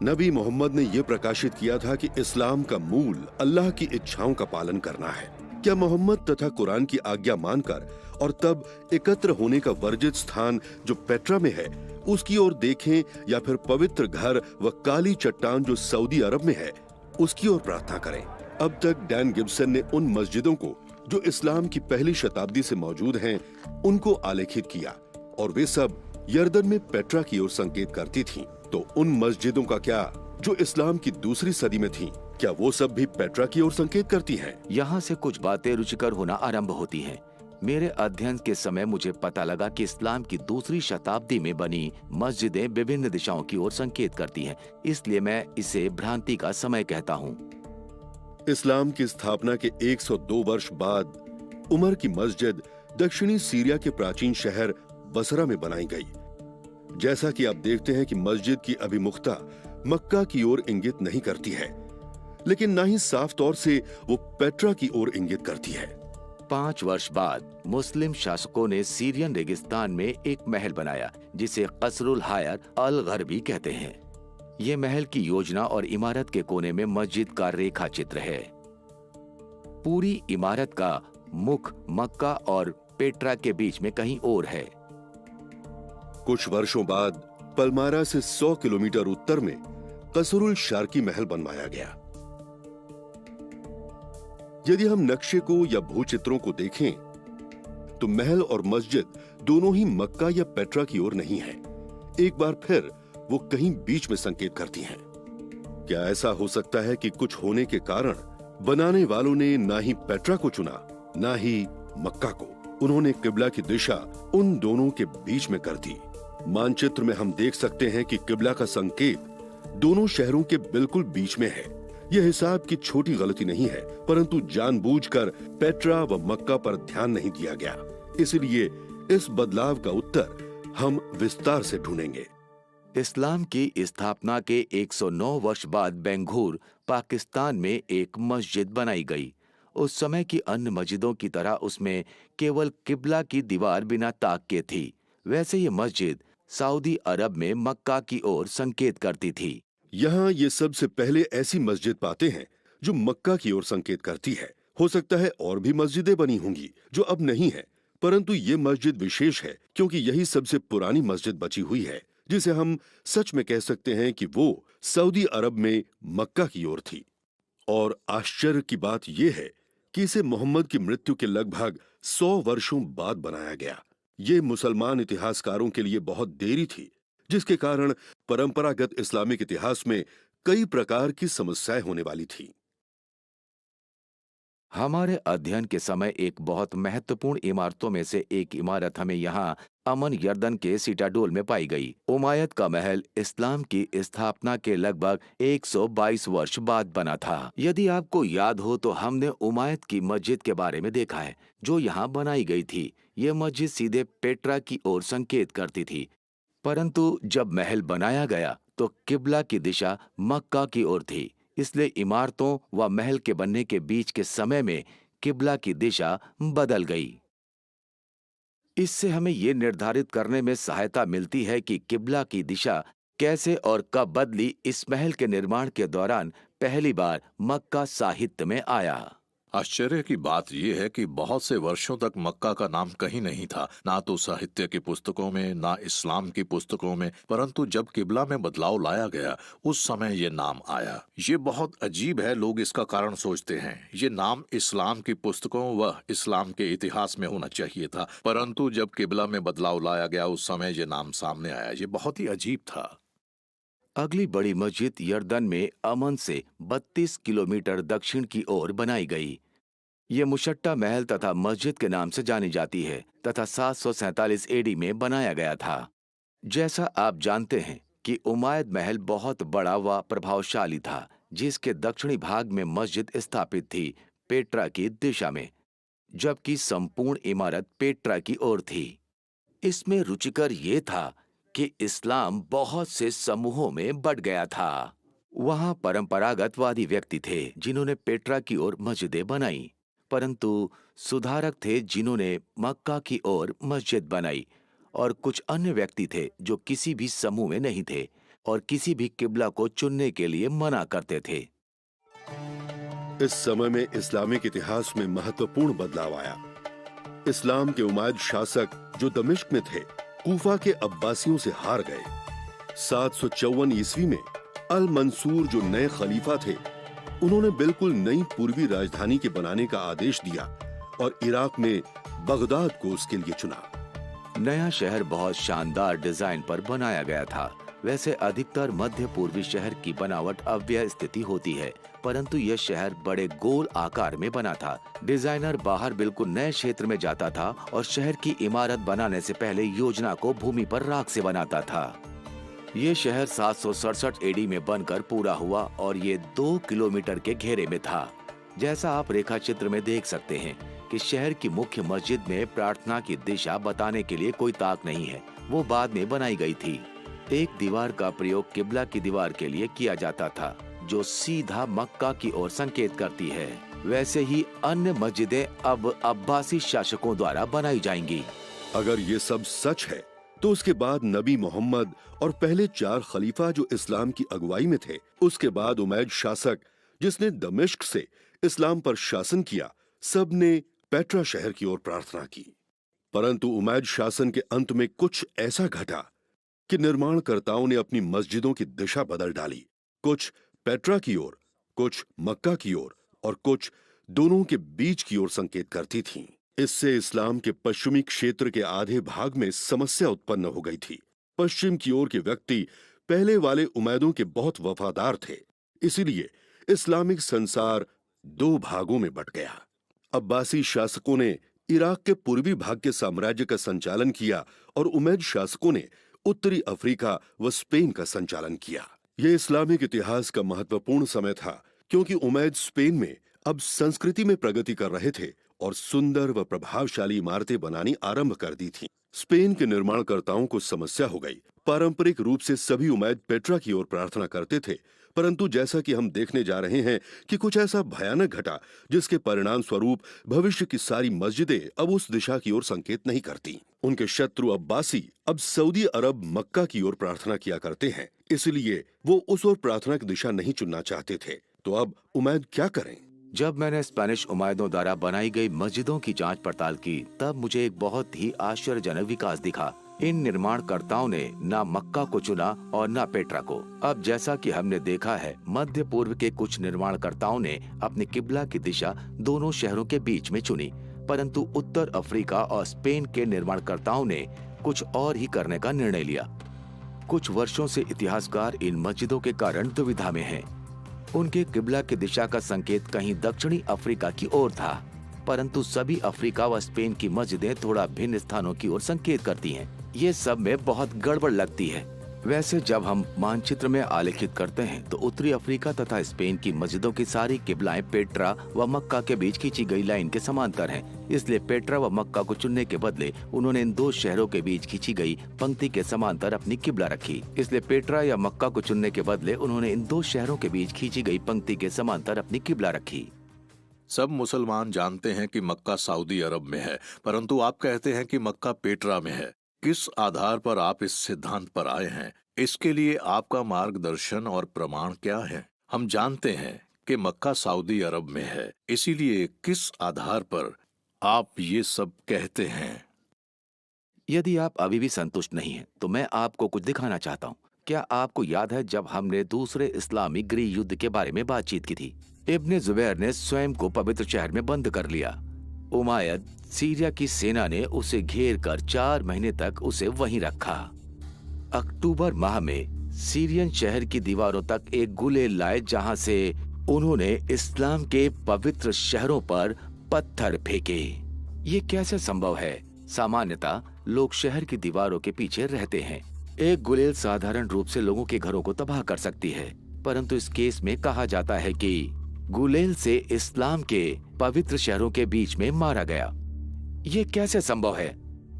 नबी मोहम्मद ने यह प्रकाशित किया था कि इस्लाम का मूल अल्लाह की इच्छाओं का पालन करना है। क्या मोहम्मद तथा कुरान की आज्ञा मानकर और तब एकत्र होने का वर्जित स्थान जो पेट्रा में है उसकी ओर देखें, या फिर पवित्र घर व काली चट्टान जो सऊदी अरब में है उसकी ओर प्रार्थना करें? अब तक डैन गिब्सन ने उन मस्जिदों को जो इस्लाम की पहली शताब्दी से मौजूद हैं उनको आलेखित किया और वे सब यर्दन में पेट्रा की ओर संकेत करती थीं। तो उन मस्जिदों का क्या जो इस्लाम की दूसरी सदी में थीं, क्या वो सब भी पेट्रा की ओर संकेत करती हैं? यहाँ से कुछ बातें रुचिकर होना आरंभ होती हैं। मेरे अध्ययन के समय मुझे पता लगा कि इस्लाम की दूसरी शताब्दी में बनी मस्जिदें विभिन्न दिशाओं की ओर संकेत करती हैं, इसलिए मैं इसे भ्रांति का समय कहता हूँ। इस्लाम की स्थापना के 102 वर्ष बाद उमर की मस्जिद दक्षिणी सीरिया के प्राचीन शहर बसरा में बनाई गई। जैसा कि आप देखते हैं कि मस्जिद की अभिमुखता मक्का की ओर इंगित नहीं करती है, लेकिन ना ही साफ तौर से वो पेट्रा की ओर इंगित करती है। 5 वर्ष बाद मुस्लिम शासकों ने सीरियन रेगिस्तान में एक महल बनाया जिसे कसरुल हायर अल गरबी कहते हैं। ये महल की योजना और इमारत के कोने में मस्जिद का रेखा चित्र है। पूरी इमारत का मुख मक्का और पेट्रा के बीच में कहीं और है। कुछ वर्षों बाद पलमारा से 100 किलोमीटर उत्तर में कसरुल शार्की महल बनवाया गया। यदि हम नक्शे को या भूचित्रों को देखें तो महल और मस्जिद दोनों ही मक्का या पेट्रा की ओर नहीं है। एक बार फिर वो कहीं बीच में संकेत करती हैं। क्या ऐसा हो सकता है कि कुछ होने के कारण बनाने वालों ने ना ही पेट्रा को चुना ना ही मक्का को? उन्होंने किबला की दिशा उन दोनों के बीच में कर दी। मानचित्र में हम देख सकते हैं कि किबला का संकेत दोनों शहरों के बिल्कुल बीच में है। यह हिसाब की छोटी गलती नहीं है, परंतु जानबूझकर पेट्रा व मक्का पर ध्यान नहीं दिया गया। इसलिए इस बदलाव का उत्तर हम विस्तार से ढूंढेंगे। इस्लाम की स्थापना के 109 वर्ष बाद बेंगूर पाकिस्तान में एक मस्जिद बनाई गई। उस समय की अन्य मस्जिदों की तरह उसमें केवल किबला की दीवार बिना ताक के थी। वैसे ये मस्जिद सऊदी अरब में मक्का की ओर संकेत करती थी। यहाँ ये सबसे पहले ऐसी मस्जिद पाते हैं जो मक्का की ओर संकेत करती है। हो सकता है और भी मस्जिदें बनी होंगी जो अब नहीं है, परंतु ये मस्जिद विशेष है क्योंकि यही सबसे पुरानी मस्जिद बची हुई है जिसे हम सच में कह सकते हैं कि वो सऊदी अरब में मक्का की ओर थी। और आश्चर्य की बात यह है कि इसे मोहम्मद की मृत्यु के लगभग 100 वर्षों बाद बनाया गया। ये मुसलमान इतिहासकारों के लिए बहुत देरी थी, जिसके कारण परंपरागत इस्लामिक इतिहास में कई प्रकार की समस्याएं होने वाली थी। हमारे अध्ययन के समय एक बहुत महत्वपूर्ण इमारतों में से एक इमारत हमें यहाँ अमन यर्दन के सिटाडोल में पाई गई। उमायद का महल इस्लाम की स्थापना के लगभग 122 वर्ष बाद बना था। यदि आपको याद हो तो हमने उमायद की मस्जिद के बारे में देखा है जो यहाँ बनाई गई थी। ये मस्जिद सीधे पेट्रा की ओर संकेत करती थी, परंतु जब महल बनाया गया तो किबला की दिशा मक्का की ओर थी। इसलिए इमारतों व महल के बनने के बीच के समय में किबला की दिशा बदल गई। इससे हमें ये निर्धारित करने में सहायता मिलती है कि किबला की दिशा कैसे और कब बदली। इस महल के निर्माण के दौरान पहली बार मक्का साहित्य में आया। आश्चर्य की बात यह है कि बहुत से वर्षों तक मक्का का नाम कहीं नहीं था, ना तो साहित्य की पुस्तकों में, ना इस्लाम की पुस्तकों में। परंतु जब किबला में बदलाव लाया गया उस समय ये नाम आया। ये बहुत अजीब है। लोग इसका कारण सोचते हैं। ये नाम इस्लाम की पुस्तकों व इस्लाम के इतिहास में होना चाहिए था, परंतु जब किबला में बदलाव लाया गया उस समय ये नाम सामने आया। ये बहुत ही अजीब था। अगली बड़ी मस्जिद यर्दन में अमन से 32 किलोमीटर दक्षिण की ओर बनाई गई। ये मुशट्टा महल तथा मस्जिद के नाम से जानी जाती है तथा 747 एडी में बनाया गया था। जैसा आप जानते हैं कि उमायद महल बहुत बड़ा व प्रभावशाली था, जिसके दक्षिणी भाग में मस्जिद स्थापित थी पेट्रा की दिशा में, जबकि संपूर्ण इमारत पेट्रा की ओर थी। इसमें रुचिकर ये था कि इस्लाम बहुत से समूहों में बंट गया था। वहां परंपरागतवादी व्यक्ति थे जिन्होंने पेट्रा की ओर मस्जिदें बनाई, परंतु सुधारक थे जिन्होंने मक्का की ओर मस्जिद बनाई, और कुछ अन्य व्यक्ति थे जो किसी भी समूह में नहीं थे और किसी भी किबला को चुनने के लिए मना करते थे। इस समय में इस्लामिक इतिहास में महत्वपूर्ण बदलाव आया। इस्लाम के उमायद शासक जो दमिश्क में थे, कूफा के अब्बासियों से हार गए। 754 ईस्वी में अल मंसूर जो नए खलीफा थे, उन्होंने बिल्कुल नई पूर्वी राजधानी के बनाने का आदेश दिया और इराक में बगदाद को उसके लिए चुना। नया शहर बहुत शानदार डिजाइन पर बनाया गया था। वैसे अधिकतर मध्य पूर्वी शहर की बनावट अव्यवस्थित होती है, परंतु यह शहर बड़े गोल आकार में बना था। डिजाइनर बाहर बिल्कुल नए क्षेत्र में जाता था और शहर की इमारत बनाने से पहले योजना को भूमि पर राख से बनाता था। ये शहर 767 एडी में बनकर पूरा हुआ और ये 2 किलोमीटर के घेरे में था। जैसा आप रेखा चित्र में देख सकते हैं कि शहर की मुख्य मस्जिद में प्रार्थना की दिशा बताने के लिए कोई ताक नहीं है, वो बाद में बनाई गई थी। एक दीवार का प्रयोग किबला की दीवार के लिए किया जाता था जो सीधा मक्का की ओर संकेत करती है। वैसे ही अन्य मस्जिदें अब अब्बासी शासकों द्वारा बनाई जाएंगी। अगर ये सब सच है तो उसके बाद नबी मोहम्मद और पहले 4 खलीफा जो इस्लाम की अगुवाई में थे, उसके बाद उमैद शासक जिसने दमिश्क से इस्लाम पर शासन किया, सब ने पेट्रा शहर की ओर प्रार्थना की। परंतु उमैद शासन के अंत में कुछ ऐसा घटा कि निर्माणकर्ताओं ने अपनी मस्जिदों की दिशा बदल डाली। कुछ पेट्रा की ओर, कुछ मक्का की ओर और कुछ दोनों के बीच की ओर संकेत करती थीं। इससे इस्लाम के पश्चिमी क्षेत्र के आधे भाग में समस्या उत्पन्न हो गई थी। पश्चिम की ओर के व्यक्ति पहले वाले उमैदों के बहुत वफादार थे, इसीलिए इस्लामिक संसार दो भागों में बंट गया। अब्बासी शासकों ने इराक के पूर्वी भाग के साम्राज्य का संचालन किया और उमैद शासकों ने उत्तरी अफ्रीका व स्पेन का संचालन किया। यह इस्लामिक इतिहास का महत्वपूर्ण समय था, क्योंकि उमैद स्पेन में अब संस्कृति में प्रगति कर रहे थे और सुंदर व प्रभावशाली इमारतें बनानी आरंभ कर दी थीं। स्पेन के निर्माणकर्ताओं को समस्या हो गई। पारंपरिक रूप से सभी उमैद पेट्रा की ओर प्रार्थना करते थे, परंतु जैसा कि हम देखने जा रहे हैं कि कुछ ऐसा भयानक घटा जिसके परिणाम स्वरूप भविष्य की सारी मस्जिदें अब उस दिशा की ओर संकेत नहीं करती। उनके शत्रु अब्बासी अब सऊदी अरब मक्का की ओर प्रार्थना किया करते हैं, इसलिए वो उस ओर प्रार्थना की दिशा नहीं चुनना चाहते थे। तो अब उमैद क्या करें? जब मैंने स्पेनिश उमैदों द्वारा बनाई गई मस्जिदों की जांच पड़ताल की, तब मुझे एक बहुत ही आश्चर्यजनक विकास दिखा। इन निर्माणकर्ताओं ने न मक्का को चुना और न पेट्रा को। अब जैसा कि हमने देखा है, मध्य पूर्व के कुछ निर्माणकर्ताओं ने अपनी किबला की दिशा दोनों शहरों के बीच में चुनी, परंतु उत्तर अफ्रीका और स्पेन के निर्माणकर्ताओं ने कुछ और ही करने का निर्णय लिया। कुछ वर्षों से इतिहासकार इन मस्जिदों के कारण दुविधा में हैं। उनके किबला की दिशा का संकेत कहीं दक्षिणी अफ्रीका की ओर था, परंतु सभी अफ्रीका व स्पेन की मस्जिदें थोड़ा भिन्न स्थानों की ओर संकेत करती हैं। ये सब में बहुत गड़बड़ लगती है। वैसे जब हम मानचित्र में आलेखित करते हैं तो उत्तरी अफ्रीका तथा स्पेन की मस्जिदों की सारी किबलाएं पेट्रा व मक्का के बीच खींची गई लाइन के समांतर हैं। इसलिए पेट्रा व मक्का को चुनने के बदले उन्होंने इन दो शहरों के बीच खींची गई पंक्ति के समांतर अपनी किबला रखी। इसलिए पेट्रा या मक्का को चुनने के बदले उन्होंने इन दो शहरों के बीच खींची गई पंक्ति के समांतर अपनी किबला रखी। सब मुसलमान जानते हैं कि मक्का सऊदी अरब में है, परंतु आप कहते हैं कि मक्का पेट्रा में है। किस आधार पर आप इस सिद्धांत पर आए हैं? इसके लिए आपका मार्गदर्शन और प्रमाण क्या है? हम जानते हैं कि मक्का सऊदी अरब में है, इसीलिए किस आधार पर आप ये सब कहते हैं? यदि आप अभी भी संतुष्ट नहीं हैं, तो मैं आपको कुछ दिखाना चाहता हूँ। क्या आपको याद है जब हमने दूसरे इस्लामी गृह युद्ध के बारे में बातचीत की थी? इब्ने जुबैर ने स्वयं को पवित्र शहर में बंद कर लिया। उमायद सीरिया की सेना ने उसे घेर कर 4 महीने तक उसे वहीं रखा। अक्टूबर माह में सीरियन शहर की दीवारों तक एक गुलेल लाए, जहां से उन्होंने इस्लाम के पवित्र शहरों पर पत्थर फेंके। ये कैसे संभव है? सामान्यतः लोग शहर की दीवारों के पीछे रहते हैं। एक गुलेल साधारण रूप से लोगों के घरों को तबाह कर सकती है, परंतु इस केस में कहा जाता है कि गुलेल से इस्लाम के पवित्र शहरों के बीच में मारा गया। ये कैसे संभव है?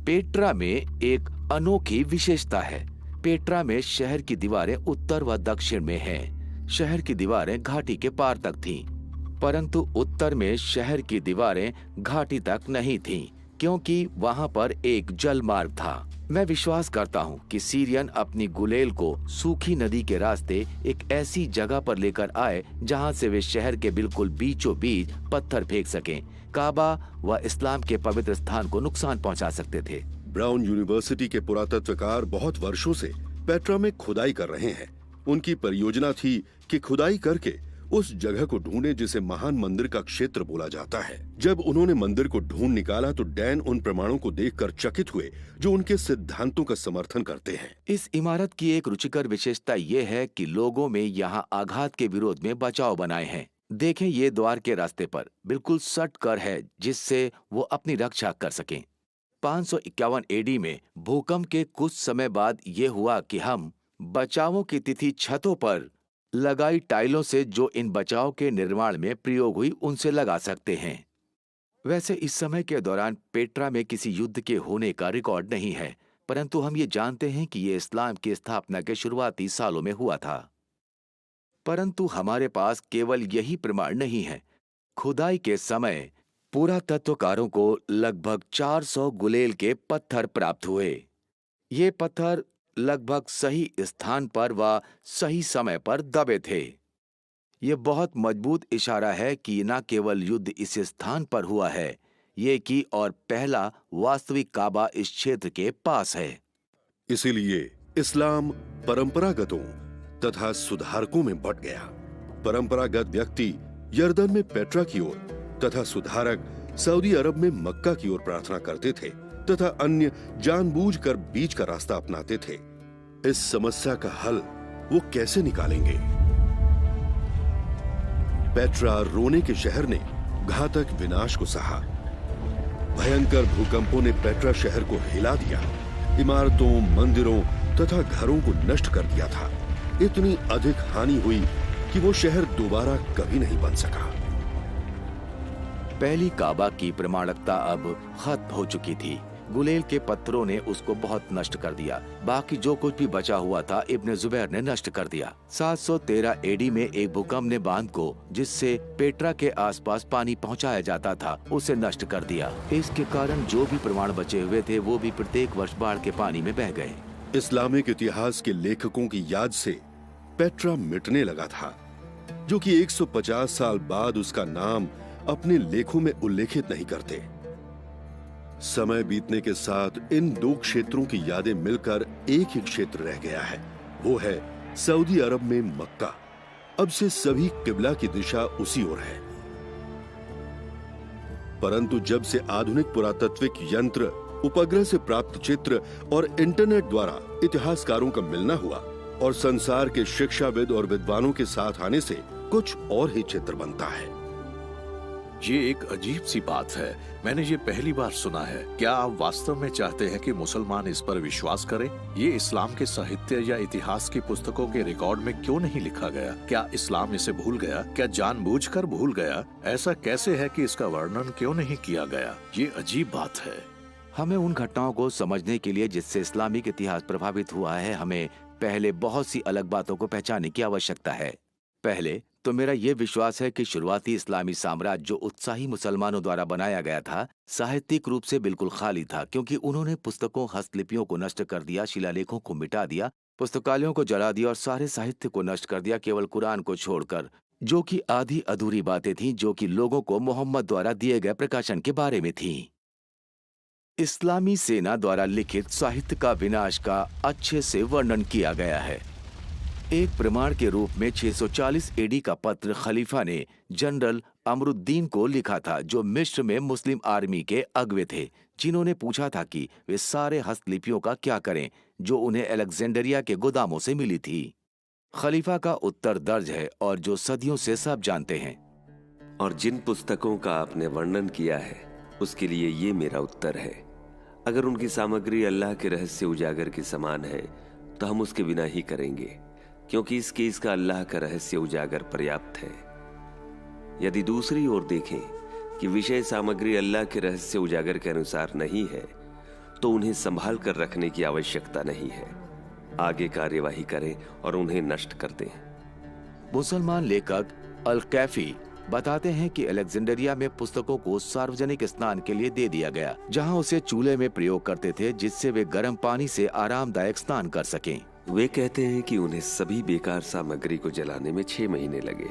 पेट्रा में एक अनोखी विशेषता है। पेट्रा में शहर की दीवारें उत्तर व दक्षिण में हैं। शहर की दीवारें घाटी के पार तक थीं, परंतु उत्तर में शहर की दीवारें घाटी तक नहीं थीं, क्योंकि वहां पर एक जल मार्ग था। मैं विश्वास करता हूं कि सीरियन अपनी गुलेल को सूखी नदी के रास्ते एक ऐसी जगह पर लेकर आए जहां से वे शहर के बिल्कुल बीचों बीच पत्थर फेंक सकें, काबा व इस्लाम के पवित्र स्थान को नुकसान पहुंचा सकते थे। ब्राउन यूनिवर्सिटी के पुरातत्वकार बहुत वर्षों से पेट्रा में खुदाई कर रहे हैं। उनकी परियोजना थी कि खुदाई करके उस जगह को ढूंढे जिसे महान मंदिर का क्षेत्र बोला जाता है। जब उन्होंने मंदिर को ढूंढ निकाला तो डैन उन प्रमाणों को देखकर चकित हुए जो उनके सिद्धांतों का समर्थन करते हैं। इस इमारत की एक रुचिकर विशेषता ये है कि लोगों में यहाँ आघात के विरोध में बचाव बनाए हैं। देखें, ये द्वार के रास्ते पर बिल्कुल सट कर है, जिससे वो अपनी रक्षा कर सकें। 551 एडी में भूकंप के कुछ समय बाद ये हुआ कि हम बचावों की तिथि छतों पर लगाई टाइलों से जो इन बचाव के निर्माण में प्रयोग हुई उनसे लगा सकते हैं। वैसे इस समय के दौरान पेट्रा में किसी युद्ध के होने का रिकॉर्ड नहीं है, परंतु हम ये जानते हैं कि ये इस्लाम की स्थापना के शुरुआती सालों में हुआ था। परंतु हमारे पास केवल यही प्रमाण नहीं है। खुदाई के समय पुरातत्वकारों को लगभग 400 गुलेल के पत्थर प्राप्त हुए। ये पत्थर लगभग सही स्थान पर व सही समय पर दबे थे। ये बहुत मजबूत इशारा है कि न केवल युद्ध इस स्थान पर हुआ है, ये कि और पहला वास्तविक काबा इस क्षेत्र के पास है। इसीलिए इस्लाम परंपरागतों तथा सुधारकों में बंट गया। परंपरागत व्यक्ति यर्दन में पेट्रा की ओर तथा सुधारक सऊदी अरब में मक्का की ओर प्रार्थना करते थे तथा अन्य जानबूझकर बीच का रास्ता अपनाते थे। इस समस्या का हल वो कैसे निकालेंगे? पेट्रा रोने के शहर ने घातक विनाश को सहा। भयंकर भूकंपों ने पेट्रा शहर को हिला दिया, इमारतों, मंदिरों तथा घरों को नष्ट कर दिया था। इतनी अधिक हानि हुई कि वो शहर दोबारा कभी नहीं बन सका। पहली काबा की प्रमाणिकता अब खत्म हो चुकी थी। गुलेल के पत्थरों ने उसको बहुत नष्ट कर दिया। बाकी जो कुछ भी बचा हुआ था इब्ने जुबैर ने नष्ट कर दिया। 713 एडी में एक भूकंप ने बांध को, जिससे पेट्रा के आसपास पानी पहुंचाया जाता था, उसे नष्ट कर दिया। इसके कारण जो भी प्रमाण बचे हुए थे वो भी प्रत्येक वर्ष बाढ़ के पानी में बह गए। इस्लामिक इतिहास के लेखकों की याद से पेट्रा मिटने लगा था, जो कि 150 साल बाद उसका नाम अपने लेखों में उल्लेखित नहीं करते। समय बीतने के साथ इन दो क्षेत्रों की यादें मिलकर एक ही क्षेत्र रह गया है, वो है सऊदी अरब में मक्का। अब से सभी किबला की दिशा उसी ओर है। परंतु जब से आधुनिक पुरातत्विक यंत्र, उपग्रह से प्राप्त चित्र और इंटरनेट द्वारा इतिहासकारों का मिलना हुआ और संसार के शिक्षाविद और विद्वानों के साथ आने से कुछ और ही चित्र बनता है। ये एक अजीब सी बात है, मैंने ये पहली बार सुना है। क्या आप वास्तव में चाहते हैं कि मुसलमान इस पर विश्वास करें? ये इस्लाम के साहित्य या इतिहास की पुस्तकों के रिकॉर्ड में क्यों नहीं लिखा गया? क्या इस्लाम इसे भूल गया? क्या जानबूझकर भूल गया? ऐसा कैसे है कि इसका वर्णन क्यों नहीं किया गया? ये अजीब बात है। हमें उन घटनाओं को समझने के लिए जिससे इस्लामिक इतिहास प्रभावित हुआ है, हमें पहले बहुत सी अलग बातों को पहचानने की आवश्यकता है। पहले तो मेरा ये विश्वास है कि शुरुआती इस्लामी साम्राज्य जो उत्साही मुसलमानों द्वारा बनाया गया था, साहित्यिक रूप से बिल्कुल खाली था, क्योंकि उन्होंने पुस्तकों, हस्तलिपियों को नष्ट कर दिया, शिलालेखों को मिटा दिया, पुस्तकालयों को जला दिया और सारे साहित्य को नष्ट कर दिया, केवल कुरान को छोड़कर, जो कि आधी अधूरी बातें थीं, जो कि लोगों को मोहम्मद द्वारा दिए गए प्रकाशन के बारे में थीं। इस्लामी सेना द्वारा लिखित साहित्य का विनाश का अच्छे से वर्णन किया गया है। एक प्रमाण के रूप में 640 एडी का पत्र खलीफा ने जनरल अमरुद्दीन को लिखा था, जो मिस्र में मुस्लिम आर्मी के अगवे थे, जिन्होंने पूछा था कि वे सारे हस्तलिपियों का क्या करें जो उन्हें अलेक्जेंड्रिया के गोदामों से मिली थी। खलीफा का उत्तर दर्ज है और जो सदियों से सब जानते हैं। और जिन पुस्तकों का आपने वर्णन किया है उसके लिए ये मेरा उत्तर है। अगर उनकी सामग्री अल्लाह के रहस्य उजागर के समान है तो हम उसके बिना ही करेंगे, क्योंकि इस केस का अल्लाह का रहस्य उजागर पर्याप्त है। यदि दूसरी ओर देखें कि विषय सामग्री अल्लाह के रहस्य उजागर के अनुसार नहीं है तो उन्हें संभाल कर रखने की आवश्यकता नहीं है। आगे कार्यवाही करें और उन्हें नष्ट कर दें। मुसलमान लेखक अल कैफी बताते हैं कि अलेक्जेंड्रिया में पुस्तकों को सार्वजनिक स्नान के लिए दे दिया गया, जहां उसे चूल्हे में प्रयोग करते थे, जिससे वे गर्म पानी से आरामदायक स्नान कर सकें। वे कहते हैं कि उन्हें सभी बेकार सामग्री को जलाने में 6 महीने लगे।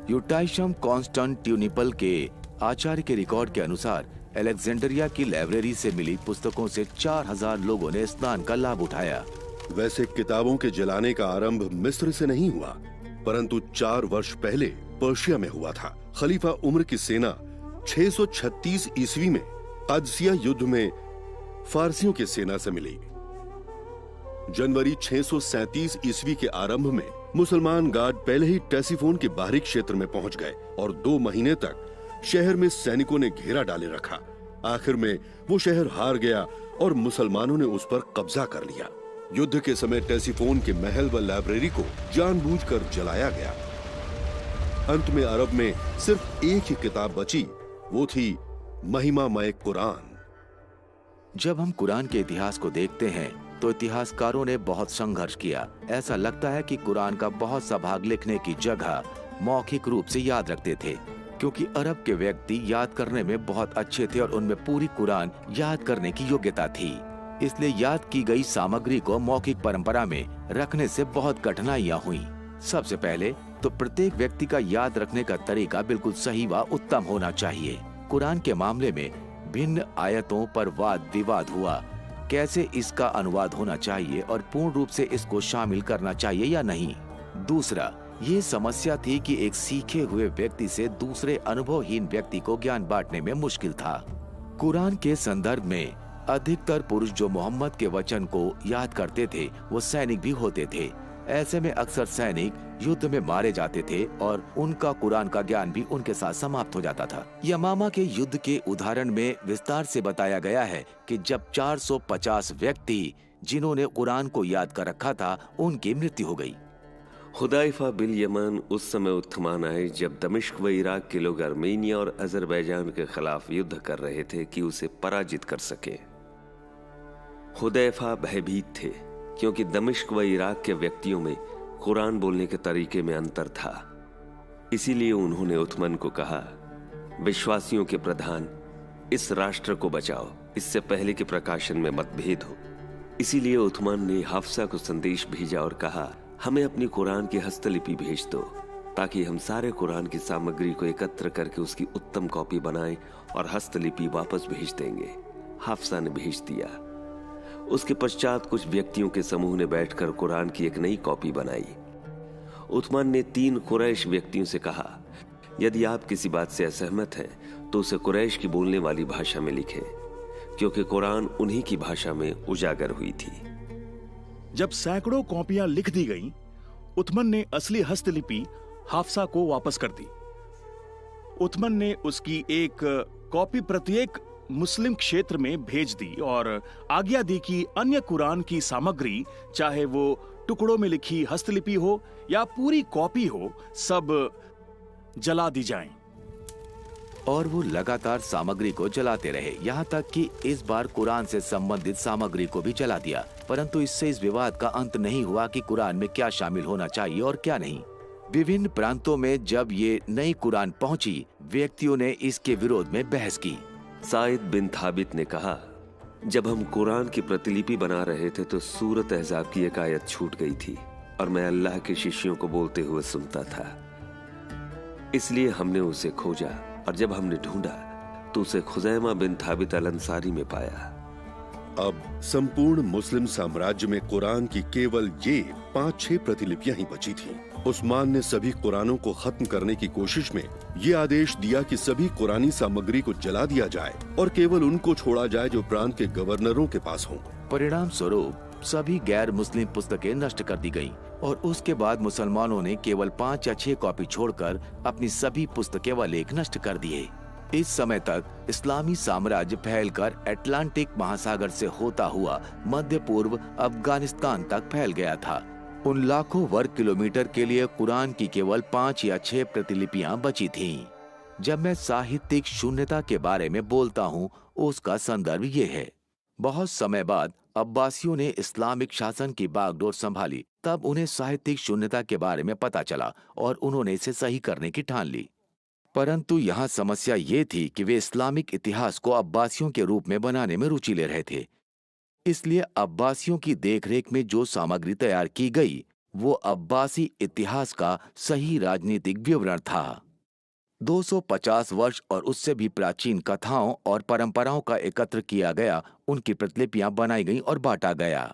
यूटाइशम कॉन्स्टेंटिनोपल के आचार्य के रिकॉर्ड के अनुसार अलेक्जेंड्रिया की लाइब्रेरी से मिली पुस्तकों से 4000 लोगों ने स्नान का लाभ उठाया। वैसे किताबों के जलाने का आरंभ मिस्र से नहीं हुआ, परंतु 4 वर्ष पहले पर्शिया में हुआ था। खलीफा उमर की सेना 636 ईस्वी में कदसिया युद्ध में फारसियों की सेना से मिली। जनवरी 637 ईस्वी के आरंभ में मुसलमान गार्ड पहले ही टेसिफोन के बाहरी क्षेत्र में पहुंच गए और 2 महीने तक शहर में सैनिकों ने घेरा डाले रखा। आखिर में वो शहर हार गया और मुसलमानों ने उस पर कब्जा कर लिया। युद्ध के समय टेसिफोन के महल व लाइब्रेरी को जानबूझकर जलाया गया। अंत में अरब में सिर्फ एक ही किताब बची, वो थी महिमामय कुरान। जब हम कुरान के इतिहास को देखते हैं तो इतिहासकारों ने बहुत संघर्ष किया। ऐसा लगता है कि कुरान का बहुत सा भाग लिखने की जगह मौखिक रूप से याद रखते थे, क्योंकि अरब के व्यक्ति याद करने में बहुत अच्छे थे और उनमें पूरी कुरान याद करने की योग्यता थी। इसलिए याद की गई सामग्री को मौखिक परंपरा में रखने से बहुत कठिनाइयां हुई। सबसे पहले तो प्रत्येक व्यक्ति का याद रखने का तरीका बिल्कुल सही व उत्तम होना चाहिए। कुरान के मामले में भिन्न आयतों पर वाद विवाद हुआ, कैसे इसका अनुवाद होना चाहिए और पूर्ण रूप से इसको शामिल करना चाहिए या नहीं। दूसरा, ये समस्या थी कि एक सीखे हुए व्यक्ति से दूसरे अनुभवहीन व्यक्ति को ज्ञान बांटने में मुश्किल था। कुरान के संदर्भ में अधिकतर पुरुष जो मोहम्मद के वचन को याद करते थे वो सैनिक भी होते थे। ऐसे में अक्सर सैनिक युद्ध में मारे जाते थे और उनका कुरान का ज्ञान भी उनके साथ समाप्त हो जाता था। यमामा के युद्ध के उदाहरण में विस्तार से बताया गया है कि जब 450 व्यक्ति जिन्होंने कुरान को याद कर रखा था उनकी मृत्यु हो गई। हुदैफा बिन यमन उस समय उत्थमान आए जब दमिश्क व इराक के लोग आर्मेनिया और अजरबैजान के खिलाफ युद्ध कर रहे थे कि उसे पराजित कर सके। हुदैफा भयभीत थे क्योंकि दमिश्क व इराक के व्यक्तियों में कुरान बोलने के तरीके में अंतर था। इसीलिए उन्होंने उथमन को कहा, विश्वासियों के प्रधान, इस राष्ट्र को बचाओ, इससे पहले कि प्रकाशन में मतभेद हो। इसीलिए उथमन ने हफ्सा को संदेश भेजा और कहा, हमें अपनी कुरान की हस्तलिपि भेज दो ताकि हम सारे कुरान की सामग्री को एकत्र करके उसकी उत्तम कॉपी बनाएं और हस्तलिपि वापस भेज देंगे। हफ्सा ने भेज दिया। उसके पश्चात कुछ व्यक्तियों के समूह ने बैठकर कुरान की एक नई कॉपी बनाई। उथमान ने 3 कुरैश व्यक्तियों से कहा, यदि आप किसी बात से असहमत हैं तो उसे कुरैश की बोलने वाली भाषा में लिखें, क्योंकि कुरान उन्हीं की भाषा में उजागर हुई थी। जब सैकड़ों कॉपियां लिख दी गईं, उथमन ने असली हस्तलिपि हाफसा को वापस कर दी। उथमन ने उसकी एक कॉपी प्रत्येक मुस्लिम क्षेत्र में भेज दी और आज्ञा दी कि अन्य कुरान की सामग्री, चाहे वो टुकड़ों में लिखी हस्तलिपि हो या पूरी कॉपी हो, सब जला दी जाएं। और वो लगातार सामग्री को जलाते रहे, यहाँ तक कि इस बार कुरान से संबंधित सामग्री को भी जला दिया। परंतु इससे इस विवाद का अंत नहीं हुआ कि कुरान में क्या शामिल होना चाहिए और क्या नहीं। विभिन्न प्रांतों में जब ये नई कुरान पहुंची, व्यक्तियों ने इसके विरोध में बहस की। साइद बिन थाबित ने कहा, जब हम कुरान की प्रतिलिपि बना रहे थे तो सूरत अहज़ाब की एक आयत छूट गई थी और मैं अल्लाह के शिष्यों को बोलते हुए सुनता था। इसलिए हमने उसे खोजा और जब हमने ढूंढा तो उसे खुजैमा बिन थाबित अल अंसारी में पाया। अब संपूर्ण मुस्लिम साम्राज्य में कुरान की केवल ये 5-6 प्रतिलिपियां ही बची थीं। उस्मान ने सभी कुरानों को खत्म करने की कोशिश में ये आदेश दिया कि सभी कुरानी सामग्री को जला दिया जाए और केवल उनको छोड़ा जाए जो प्रांत के गवर्नरों के पास हों। परिणाम स्वरूप सभी गैर मुस्लिम पुस्तकें नष्ट कर दी गईं और उसके बाद मुसलमानों ने केवल 5 या 6 कॉपी छोड़कर अपनी सभी पुस्तकें व लेख नष्ट कर दिए। इस समय तक इस्लामी साम्राज्य फैलकर अटलांटिक महासागर से होता हुआ मध्य पूर्व अफगानिस्तान तक फैल गया था। उन लाखों वर्ग किलोमीटर के लिए कुरान की केवल 5 या 6 प्रतिलिपियां बची थीं। जब मैं साहित्यिक शून्यता के बारे में बोलता हूँ, उसका संदर्भ ये है। बहुत समय बाद अब्बासियों ने इस्लामिक शासन की बागडोर संभाली, तब उन्हें साहित्यिक शून्यता के बारे में पता चला और उन्होंने इसे सही करने की ठान ली। परंतु यहाँ समस्या ये थी कि वे इस्लामिक इतिहास को अब्बासियों के रूप में बनाने में रुचि ले रहे थे। इसलिए अब्बासियों की देखरेख में जो सामग्री तैयार की गई वो अब्बासी इतिहास का सही राजनीतिक विवरण था। 250 वर्ष और उससे भी प्राचीन कथाओं और परंपराओं का एकत्र किया गया, उनकी प्रतिलिपियां बनाई गईं और बांटा गया।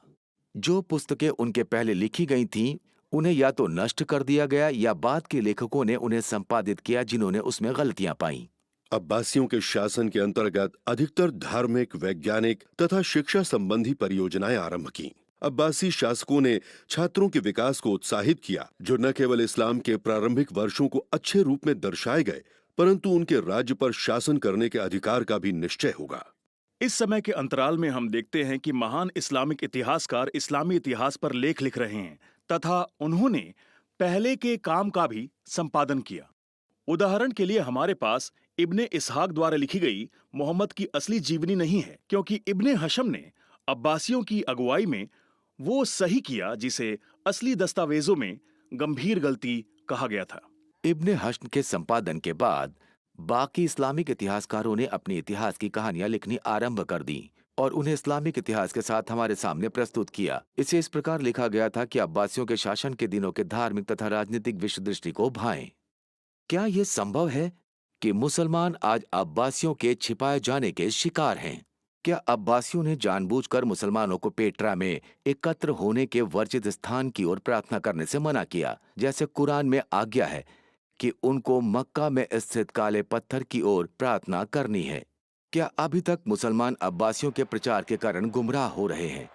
जो पुस्तकें उनके पहले लिखी गई थीं, उन्हें या तो नष्ट कर दिया गया या बाद के लेखकों ने उन्हें संपादित किया जिन्होंने उसमें गलतियां पाईं। अब्बासियों के शासन के अंतर्गत अधिकतर धार्मिक, वैज्ञानिक तथा शिक्षा संबंधी परियोजनाएं आरंभ की। अब्बासी शासकों ने छात्रों के विकास को उत्साहित किया, जो न केवल इस्लाम के प्रारंभिक वर्षों को अच्छे रूप में दर्शाए गए, परंतु उनके राज्य पर शासन करने के अधिकार का भी निश्चय होगा। इस समय के अंतराल में हम देखते हैं कि महान इस्लामिक इतिहासकार इस्लामी इतिहास पर लेख लिख रहे हैं तथा उन्होंने पहले के काम का भी संपादन किया। उदाहरण के लिए हमारे पास इब्ने इसहाक द्वारा लिखी गई मोहम्मद की असली जीवनी नहीं है, क्योंकि इब्ने हशम ने अब्बासियों की अगुवाई में वो सही किया जिसे असली दस्तावेजों में गंभीर गलती कहा गया था। इब्ने हशम के संपादन के बाद बाकी इस्लामिक इतिहासकारों ने अपनी इतिहास की कहानियां लिखनी आरंभ कर दी और उन्हें इस्लामिक इतिहास के साथ हमारे सामने प्रस्तुत किया। इसे इस प्रकार लिखा गया था कि अब्बासियों के शासन के दिनों के धार्मिक तथा राजनीतिक विश्व दृष्टि को भाएं। क्या यह संभव है कि मुसलमान आज अब्बासियों के छिपाए जाने के शिकार हैं? क्या अब्बासियों ने जानबूझकर मुसलमानों को पेट्रा में एकत्र होने के वर्जित स्थान की ओर प्रार्थना करने से मना किया, जैसे कुरान में आज्ञा है कि उनको मक्का में स्थित काले पत्थर की ओर प्रार्थना करनी है? क्या अभी तक मुसलमान अब्बासियों के प्रचार के कारण गुमराह हो रहे हैं?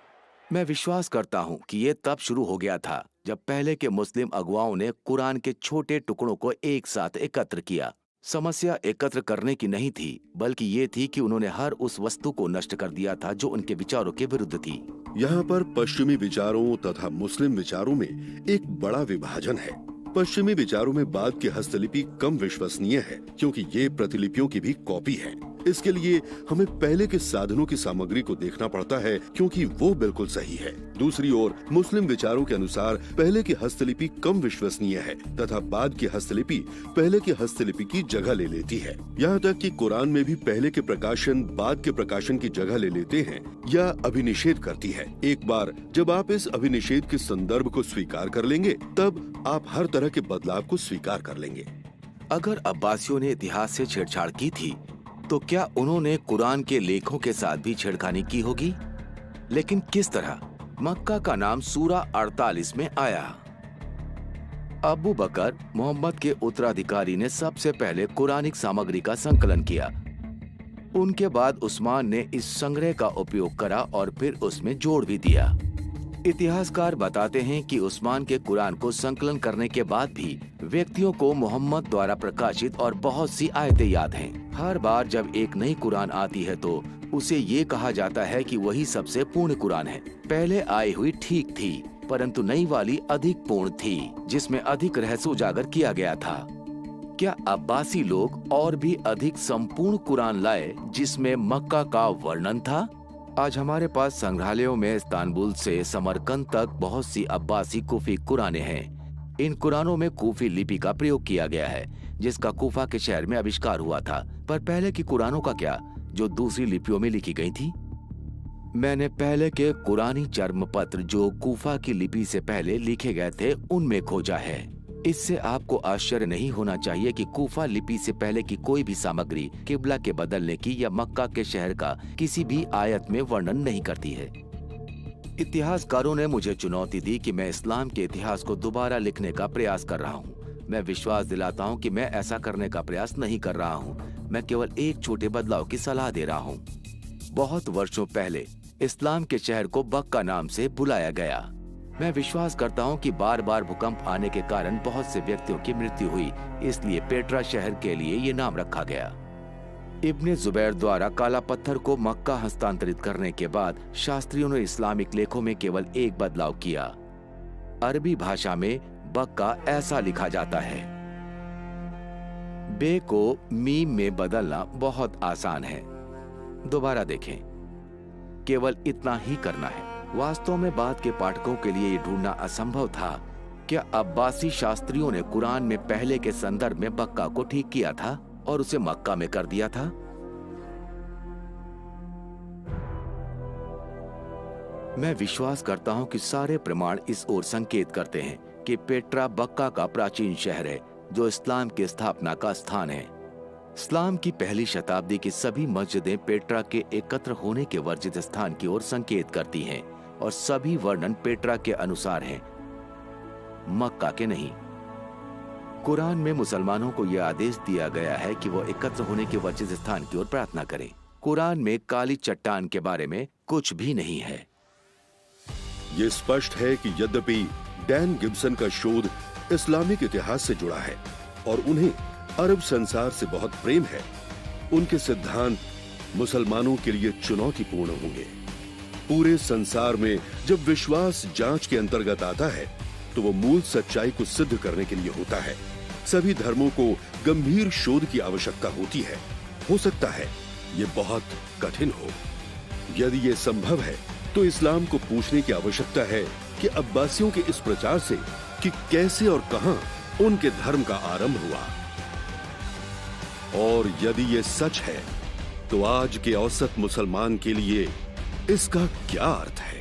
मैं विश्वास करता हूं कि ये तब शुरू हो गया था जब पहले के मुस्लिम अगुवाओं ने कुरान के छोटे टुकड़ों को एक साथ एकत्र किया। समस्या एकत्र करने की नहीं थी, बल्कि ये थी कि उन्होंने हर उस वस्तु को नष्ट कर दिया था जो उनके विचारों के विरुद्ध थी। यहाँ पर पश्चिमी विचारों तथा मुस्लिम विचारों में एक बड़ा विभाजन है। पश्चिमी विचारों में बाद की हस्तलिपि कम विश्वसनीय है क्योंकि ये प्रतिलिपियों की भी कॉपी है। इसके लिए हमें पहले के साधनों की सामग्री को देखना पड़ता है क्योंकि वो बिल्कुल सही है। दूसरी ओर मुस्लिम विचारों के अनुसार पहले की हस्तलिपि कम विश्वसनीय है तथा बाद की हस्तलिपि पहले की हस्तलिपि की जगह ले लेती है। यहाँ तक कि कुरान में भी पहले के प्रकाशन बाद के प्रकाशन की जगह ले लेते हैं या अभिनिषेध करती है। एक बार जब आप इस अभिनिषेध के संदर्भ को स्वीकार कर लेंगे, तब आप हर तरह के बदलाव को स्वीकार कर लेंगे। अगर अब्बासियों ने इतिहास से छेड़छाड़ की थी, तो क्या उन्होंने कुरान के लेखों के साथ भी छेड़खानी की होगी? लेकिन किस तरह? मक्का का नाम सूरा 48 में आया। अबू बकर, मोहम्मद के उत्तराधिकारी, ने सबसे पहले कुरानिक सामग्री का संकलन किया। उनके बाद उस्मान ने इस संग्रह का उपयोग करा और फिर उसमें जोड़ भी दिया। इतिहासकार बताते हैं कि उस्मान के कुरान को संकलन करने के बाद भी व्यक्तियों को मोहम्मद द्वारा प्रकाशित और बहुत सी आयतें याद हैं। हर बार जब एक नई कुरान आती है तो उसे ये कहा जाता है कि वही सबसे पूर्ण कुरान है। पहले आई हुई ठीक थी, परंतु नई वाली अधिक पूर्ण थी, जिसमें अधिक रहस्य उजागर किया गया था। क्या अब्बासी लोग और भी अधिक संपूर्ण कुरान लाए जिसमें मक्का का वर्णन था? आज हमारे पास संग्रहालयों में इस्तांबुल से समरकंद तक बहुत सी अब्बासी कूफी कुरानें हैं। इन कुरानों में कूफी लिपि का प्रयोग किया गया है, जिसका कूफा के शहर में आविष्कार हुआ था। पर पहले की कुरानों का क्या, जो दूसरी लिपियों में लिखी गई थी? मैंने पहले के कुरानी चर्म पत्र जो कूफा की लिपि से पहले लिखे गए थे उनमें खोजा है। इससे आपको आश्चर्य नहीं होना चाहिए कि कूफा लिपि से पहले की कोई भी सामग्री किबला के बदलने की या मक्का के शहर का किसी भी आयत में वर्णन नहीं करती है। इतिहासकारों ने मुझे चुनौती दी कि मैं इस्लाम के इतिहास को दोबारा लिखने का प्रयास कर रहा हूँ। मैं विश्वास दिलाता हूँ कि मैं ऐसा करने का प्रयास नहीं कर रहा हूँ। मैं केवल एक छोटे बदलाव की सलाह दे रहा हूँ। बहुत वर्षों पहले इस्लाम के शहर को बक्का नाम से बुलाया गया। मैं विश्वास करता हूं कि बार बार भूकंप आने के कारण बहुत से व्यक्तियों की मृत्यु हुई, इसलिए पेट्रा शहर के लिए ये नाम रखा गया। इब्ने जुबैर द्वारा काला पत्थर को मक्का हस्तांतरित करने के बाद शास्त्रियों ने इस्लामिक लेखों में केवल एक बदलाव किया। अरबी भाषा में बक्का ऐसा लिखा जाता है। बे को मीम में बदलना बहुत आसान है। दोबारा देखें, केवल इतना ही करना है। वास्तव में बाद के पाठकों के लिए ये ढूंढना असंभव था। क्या अब्बासी शास्त्रियों ने कुरान में पहले के संदर्भ में बक्का को ठीक किया था और उसे मक्का में कर दिया था? मैं विश्वास करता हूं कि सारे प्रमाण इस ओर संकेत करते हैं कि पेट्रा बक्का का प्राचीन शहर है, जो इस्लाम की स्थापना का स्थान है। इस्लाम की पहली शताब्दी की सभी मस्जिदें पेट्रा के एकत्र होने के वर्जित स्थान की ओर संकेत करती हैं और सभी वर्णन पेट्रा के अनुसार हैं, मक्का के नहीं। कुरान में मुसलमानों को यह आदेश दिया गया है कि वो एकत्र होने के वर्जित स्थान की ओर प्रार्थना करें। कुरान में काली चट्टान के बारे में कुछ भी नहीं है। ये स्पष्ट है कि यद्यपि डैन गिब्सन का शोध इस्लामिक इतिहास से जुड़ा है और उन्हें अरब संसार से बहुत प्रेम है, उनके सिद्धांत मुसलमानों के लिए चुनौतीपूर्ण होंगे। पूरे संसार में जब विश्वास जांच के अंतर्गत आता है तो वो मूल सच्चाई को सिद्ध करने के लिए होता है। सभी धर्मों को गंभीर शोध की आवश्यकता होती है। हो सकता है ये बहुत कठिन हो। यदि ये संभव है तो इस्लाम को पूछने की आवश्यकता है कि अब्बासियों के इस प्रचार से कि कैसे और कहां उनके धर्म का आरंभ हुआ। और यदि ये सच है तो आज के औसत मुसलमान के लिए इसका क्या अर्थ है?